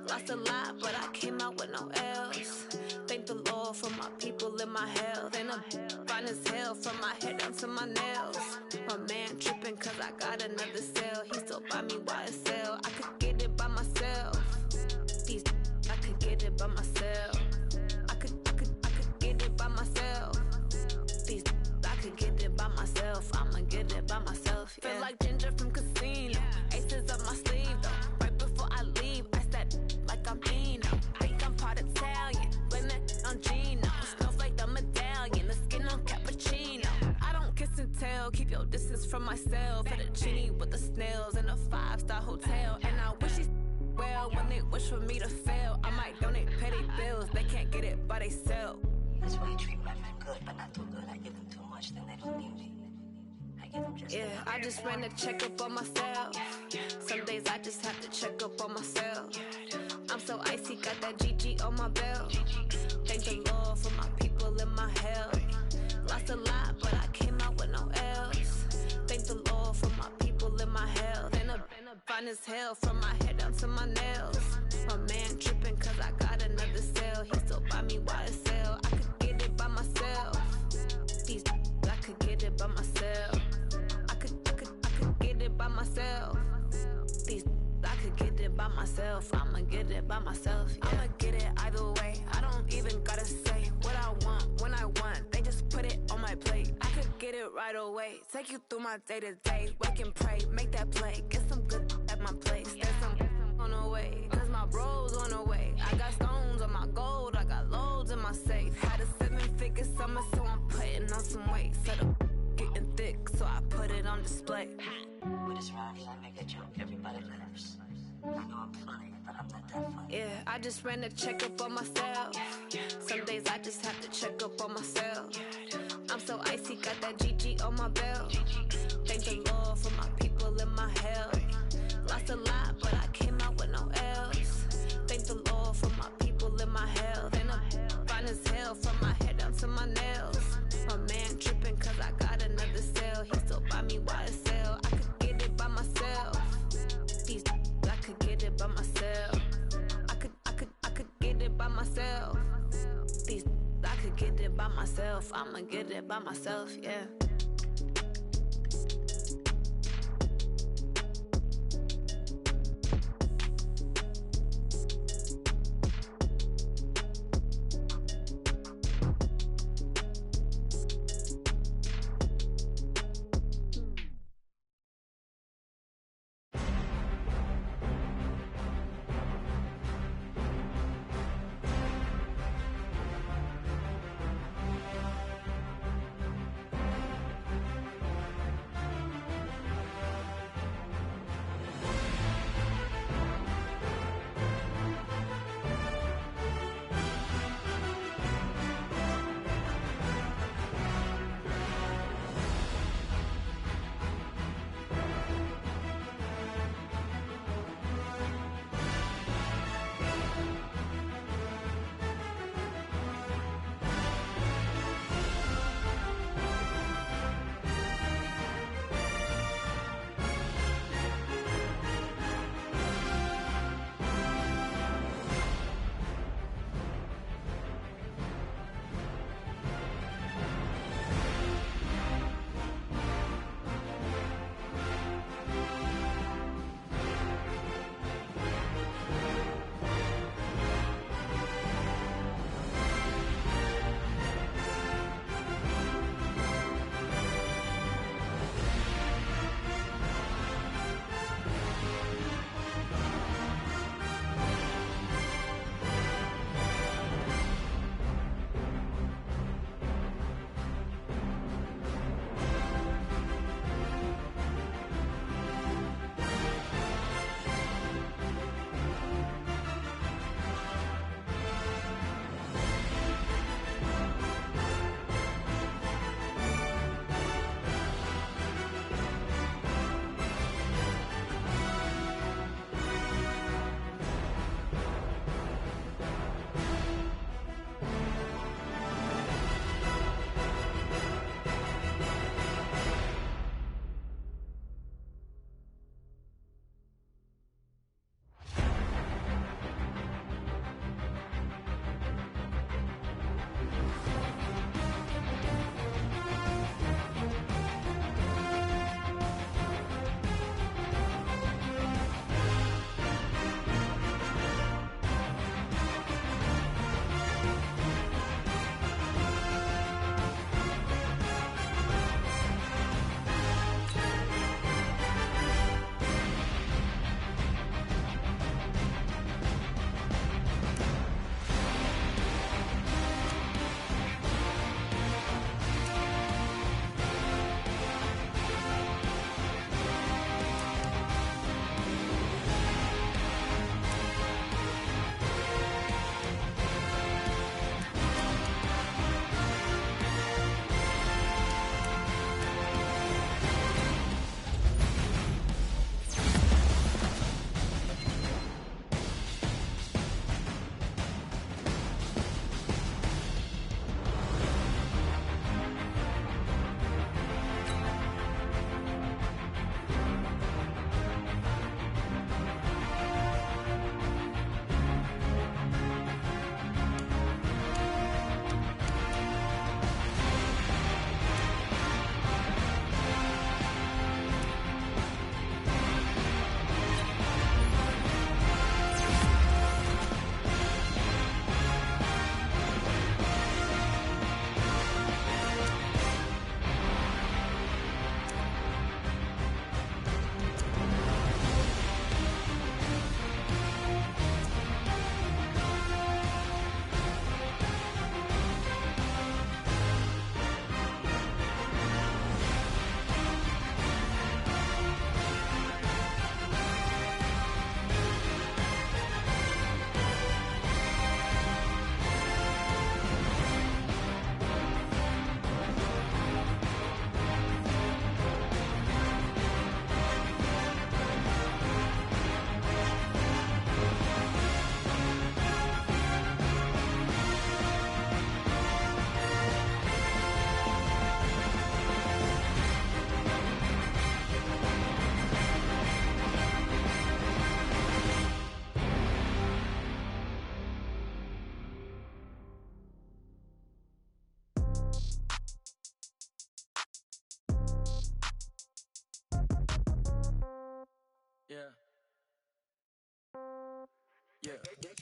[SPEAKER 1] Lost a lot, but I came out with no L's. Thank the Lord for my people in my health. And I'm fine as hell from my head down to my nails. My man tripping cause I got another cell. He still buy me YSL. I could get it by myself. These I could get it by myself. I could get it by myself. These I could get it by myself. I'ma get it by myself. Yeah. Feel like Ginger from Casino. Aces up my sleeve though. Right before I leave, I said like I'm Dino. Think I'm part Italian. Blame it on Gino. Snowflake the medallion. The skin on cappuccino. I don't kiss and tell. Keep your distance from myself. Put a genie with the snails in a 5-star hotel. And I wish he's well when they wish for me to fail. I might donate petty bills. They can't get it by they sell.
[SPEAKER 8] That's why you treat women good, but not too good. I give them too much, then they don't need me. I give them just
[SPEAKER 1] yeah, I just ran a checkup on myself. Some days I just have to check up on myself. I'm so icy, got that GG on my belt. Thank the Lord for my people in my health. Lost a lot, but I came out with no L's. Thank the Lord for my people in my health. And I'm fine as hell from my head down to my nails. My man tripping cause I got another cell. He still buy me YSL. I could get it by myself. These I could get it by myself. I could get it by myself. These I could get it by myself. I'ma get it by myself. Yeah. I'ma get it either way. I don't even gotta say what I want when I want. They just put it on my plate. I could get it right away. Take you through my day to day. Wake and pray, make that play. Get some good at my place. There's some on the way, cause my bros on the way. I got stones on my gold. I got loads in my safe. Had a 7-figure summer, so I'm putting on some weight. Set up getting thick, so I put it on display.
[SPEAKER 8] With this rhyme, I make a joke, everybody laughs. I know I'm funny, but I'm not that funny.
[SPEAKER 1] Yeah, I just ran a checkup on myself. Some days I just have to he got that GG on my belt. Thank the Lord for my people in my health. Lost a lot, but I came out with no L's. Thank the Lord for my people in my health. And I'm fine as hell from my head down to my nails. My man tripping cause I got another sale. He still buy me YSL. I could get it by myself. These I could get it by myself. I could get it by myself. These I could get it by myself. I'ma get it by myself, yeah.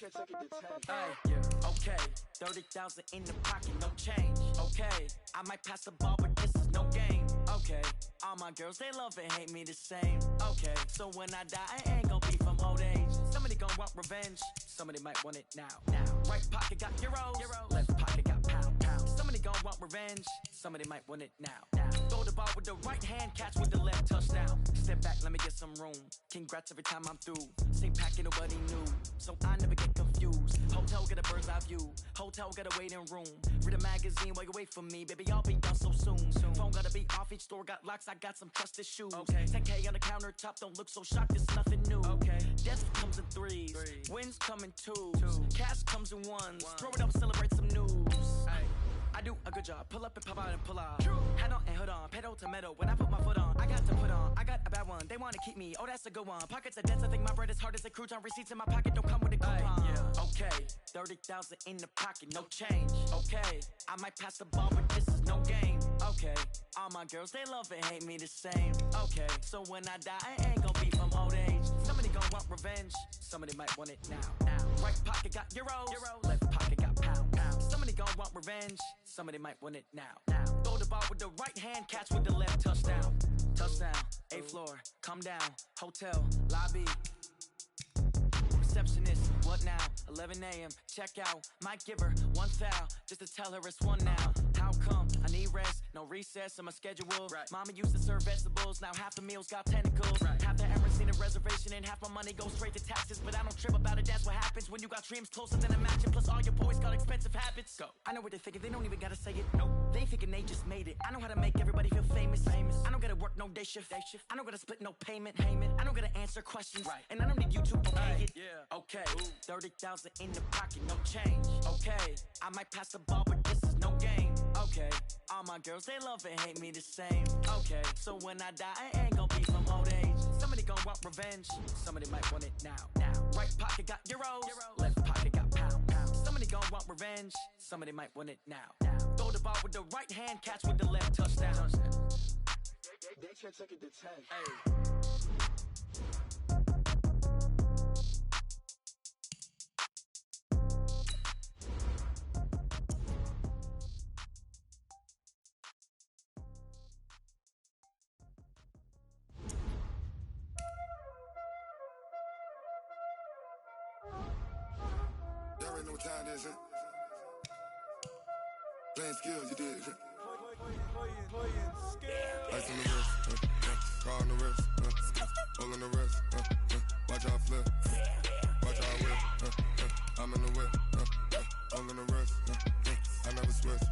[SPEAKER 2] Hey, yeah, okay. 30,000 in the pocket, no change. Okay, I might pass the ball, but this is no game. Okay, all my girls, they love and hate me the same. Okay, so when I die, I ain't gonna be from old age. Somebody gon' want revenge, somebody might want it now. Right pocket got euros, left pocket got pound. Somebody gon' want revenge, somebody might want it now. Throw the ball with the right hand, catch with the left, touchdown. Step back, let me get some room. Congrats every time I'm through. Same packet, nobody knew, so I never get confused. Hotel get a bird's eye view, hotel get a waiting room. Read a magazine while you wait for me, baby, I'll be done so soon. Phone gotta be off, each store got locks, I got some trusted shoes. Okay, 10K on the countertop, don't look so shocked, it's nothing new. Okay, death comes in threes, wins come in twos, cash comes in ones. Throw it up, celebrate some news. I do a good job, pull up and pop out and pull out. Hat on and hood on, pedal to metal. When I put my foot on, I got to put on. I got a bad one, they wanna keep me, oh that's a good one. Pockets are dense, I think my bread is hard as a crouton. Receipts in my pocket don't come with a coupon. Yeah. Okay, 30,000 in the pocket, no change. Okay, I might pass the ball, but this is no game. Okay, all my girls, they love and hate me the same. Okay, so when I die, I ain't gonna be from old age. Somebody gon' want revenge, somebody might want it now. Right pocket got euros, left pocket got pound. Somebody gon' want revenge, somebody might want it now. Throw the ball with the right hand, catch with the left, touchdown. Touchdown, 8th floor, come down, hotel, lobby. Receptionist, what now? 11 a.m., check out. Might give her one foul, just to tell her it's one now. How come? I need rest, no recess in my schedule. Right. Mama used to serve vegetables, now half the meals got tentacles. Right. Half the Emirates need a reservation and half my money goes straight to taxes. But I don't trip about it, that's what happens when you got dreams closer than a matching. Plus all your boys got expensive habits. Go. I know what they're thinking, they don't even gotta say it. Nope. They thinking they just made it. I know how to make everybody feel famous. I don't gotta work no day shift. I don't gotta split no payment. I don't gotta answer questions. Right. And I don't need you to okay it. Yeah. Okay, 30,000 in the pocket, no change. Okay, I might pass the ball, but this is no game. Okay, all my girls, they love and hate me the same. Okay, so when I die, I ain't gonna be from old age. Somebody gon' want revenge, somebody might want it now. Right pocket got euros, left pocket got pound. Somebody gon' want revenge, somebody might want it now. Throw the ball with the right hand, catch with the left, touchdown.
[SPEAKER 5] They can't take it to 10.
[SPEAKER 2] Hey.
[SPEAKER 5] Y'all already know what time it is, huh? Playing skills, you did, huh? Ice on the wrist, car on the wrist, hole on the wrist, watch out flip, watch out whip, I'm in the whip, hole on the wrist, I never switch,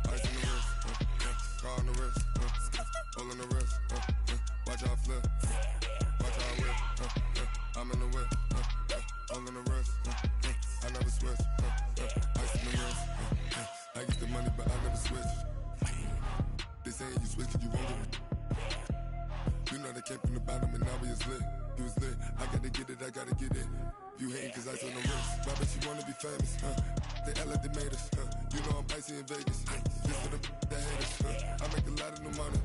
[SPEAKER 5] ice on the wrist, car on the wrist, hole on the wrist, watch out flip, watch out whip, I'm in the whip, hole on the wrist, I never switch, ice on the wrist, I get the money but I never switch. They saying you switch cause you won't get it. You know they came from the bottom and now we is lit. You was lit, I gotta get it, I gotta get it. You hating cause ice on the wrist. Why bet you wanna be famous, They act like they made us, You know I'm icy in Vegas, Just for the that hate us, I make a lot of new money,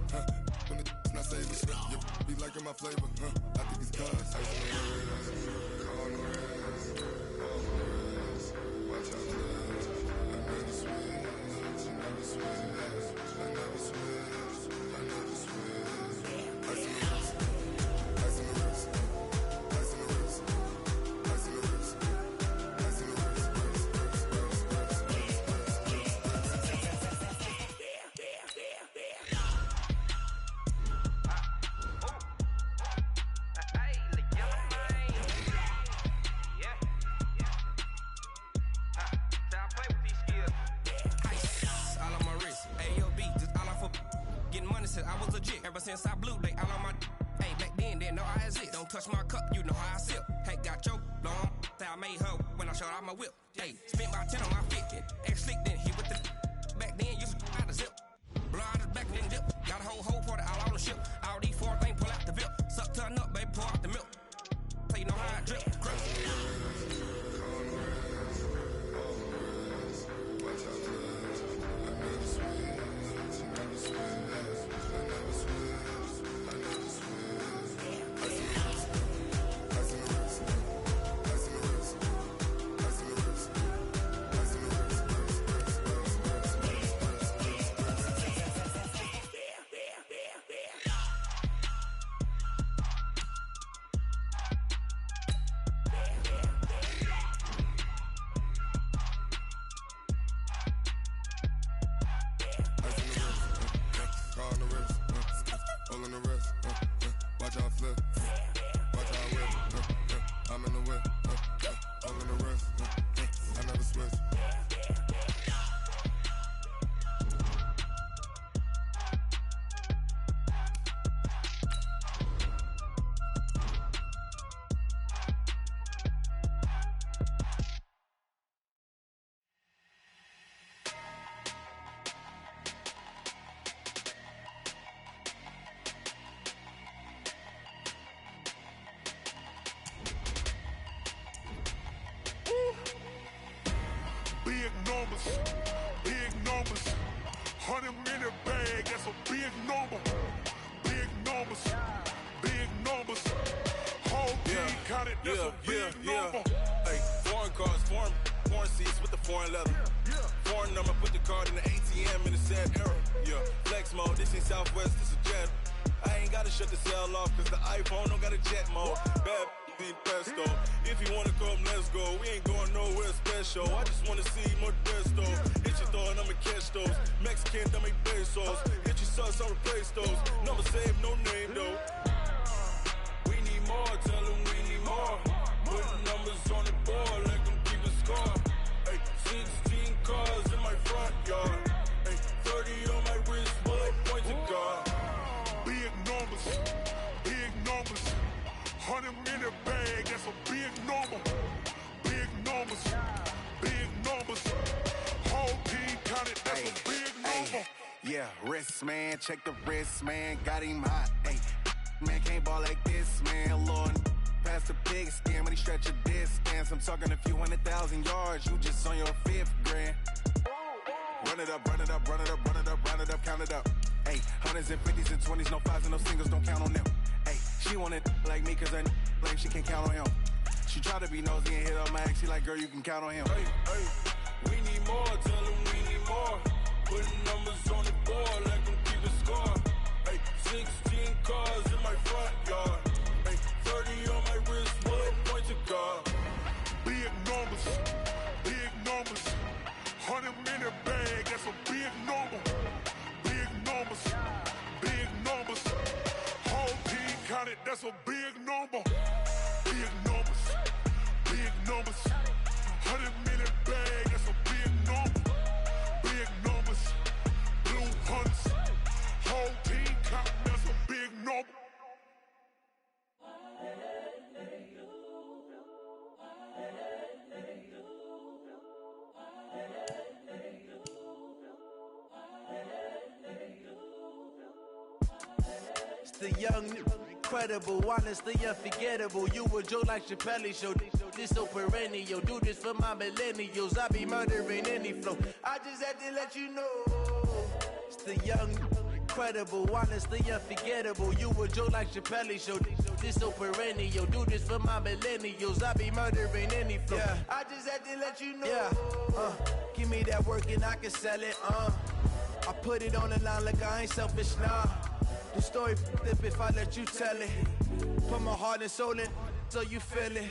[SPEAKER 5] When the not saving, You be liking my flavor, I think it's cause ice on the wrist, on the wrist, on the wrist. Watch out, I never switch, I never switch. I never switch, I never switch. Ice in the wrist, ice in the wrist, ice in the wrist, ice in the wrist, ice in the wrist,
[SPEAKER 9] I was legit ever since I blew they all on my hey back then didn't know I exist. Don't touch my cup, you know how I sip. Hey, got choked long that I made her when I showed out my whip. Hey, spent about 10 on my fit. Ex slick then hit with the back then used to out the zip. Blow out his back and then dip. Got a whole party all on the ship. All these 4 things pull out the VIP. Suck turn up, baby, pour out the milk. So you know how I drip.
[SPEAKER 10] I'm in the rest. Watch how I flip. Watch how I whip. I'm in the whip. I'm in the rest. I never switch.
[SPEAKER 11] Big numbers, 100-minute bag, that's a big number. Big numbers, whole team counted, that's a big number.
[SPEAKER 12] Hey, foreign cars, foreign seats with the foreign leather. Foreign number, put the card in the ATM in the sad era. Yeah, flex mode, this ain't Southwest, this a jet. I ain't gotta shut the cell off, cause the iPhone don't got a jet mode. Bad in pesto. If you wanna come, let's go. We ain't going nowhere special. I just wanna see Modesto. Hit your thought, I'ma catch those. Mexican, I make pesos. Hit your sus, I'll replace those. Number saved, no name though. We need more, tell them we need more. Putting numbers on the board, let them keep a score. Hey, 16 cars in my front yard. Hey, 30 on my wrist, bullet point to God.
[SPEAKER 11] Big numbers, 100-minute bag, that's a big number. Big numbers, whole team counted, that's a big number.
[SPEAKER 13] Yeah, wrist man, check the wrist man, got him hot. Ay, man can't ball like this, man. Lord, past the pig skin when he stretch a distance. I'm talking a few 100,000 yards, you just on your 5th grand. Run it up, count it up. Ay, hundreds and 50s and 20s, no 5s and no singles, don't count on them. Ay, she want it like me, cause her like she can't count on him. She try to be nosy and hit up my ex, she like, girl, you can count on him.
[SPEAKER 12] Hey, we need more, tell them we need more. Putting numbers on the board, let them keep a score. Hey, 16 cars in my front yard. Hey, 30 on my wrist, bullet point to God.
[SPEAKER 11] Big numbers, 100-minute bag, that's a big number. Big numbers, whole team counted, that's a big number. Big numbers, 100-minute bag, that's a big number. Big numbers, blue hunts, whole team counted, that's a big number.
[SPEAKER 14] It's the young, incredible, honestly unforgettable. You a joke like Chappelle show. This so perennial. Do this for my millennials. I be murdering any flow. I just had to let you know. It's the young, incredible, honestly unforgettable. You a joke like Chappelle show. This so perennial. Do this for my millennials. I be murdering any flow. Yeah. I just had to let you know. Yeah. Give me that work and I can sell it. I put it on the line like I ain't selfish, nah. The story flip if I let you tell it. Put my heart and soul in so you feel it.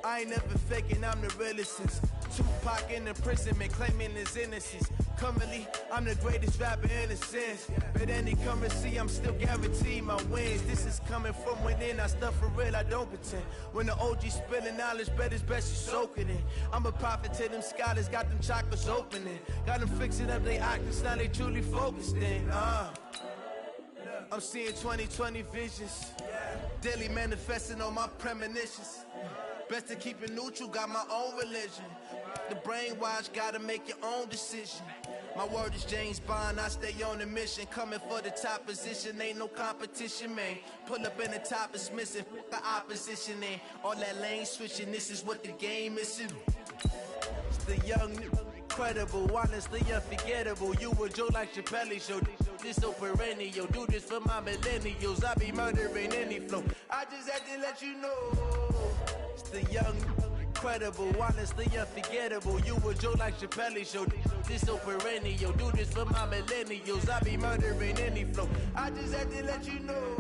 [SPEAKER 14] I ain't never faking, I'm the realest since Tupac in imprisonment, claiming his innocence. Currently, I'm the greatest rapper in a sense. But any currency, I'm still guaranteed my wins. This is coming from within, I stuff for real, I don't pretend. When the OG spilling knowledge, bet it's best you soak it in. I'm a prophet to them scholars, got them chakras opening. Got them fixing up they octaves, now they truly focused in. I'm seeing 2020 visions, daily manifesting on my premonitions. Best to keep it neutral, got my own religion. The brainwash, gotta make your own decision. My word is James Bond, I stay on a mission. Coming for the top position, ain't no competition, man. Pull up in the top is missing, the opposition ain't. All that lane switching, this is what the game is. It's the young, incredible, honestly unforgettable. You a joke like Chappelle show. This so perennial. Do this for my millennials. I be murdering any flow. I just had to let you know. It's the young, incredible, honestly unforgettable. You a joke like Chappelle show. This so perennial. Do this for my millennials. I be murdering any flow. I just had to let you know.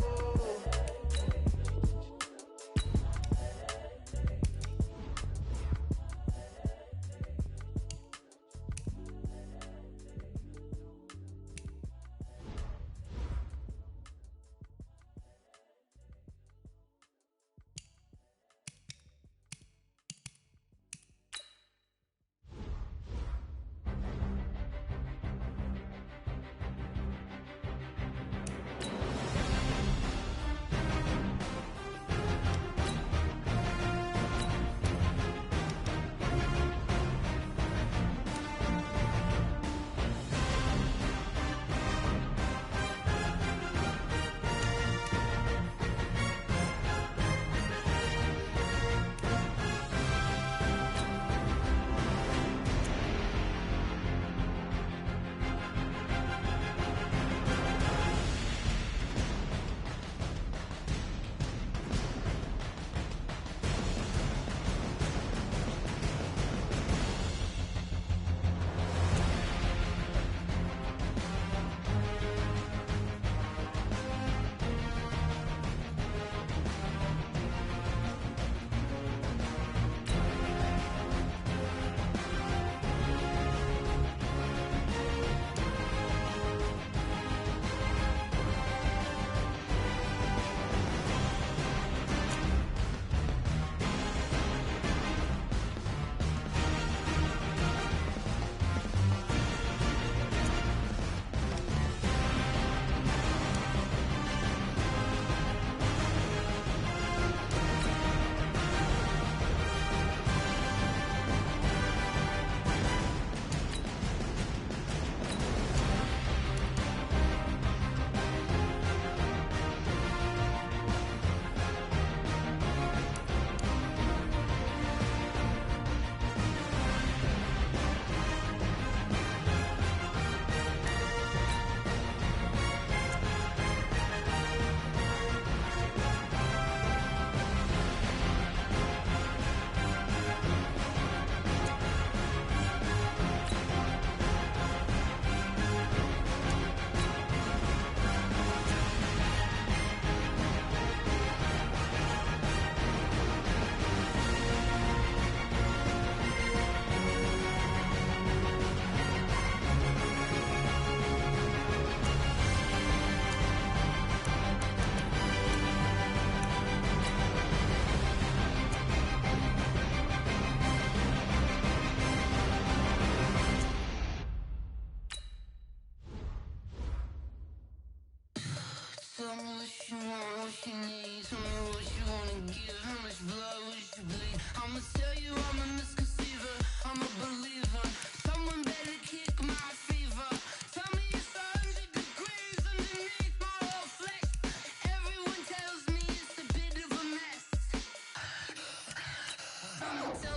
[SPEAKER 1] Tell me what you want, what you need. Tell me what you wanna give. How much blood would you bleed? I'ma tell you I'm a misconceiver. I'm a believer. Someone better kick my fever. Tell me it's 100 degrees underneath my whole flesh. Everyone tells me it's a bit of a mess. I'ma tell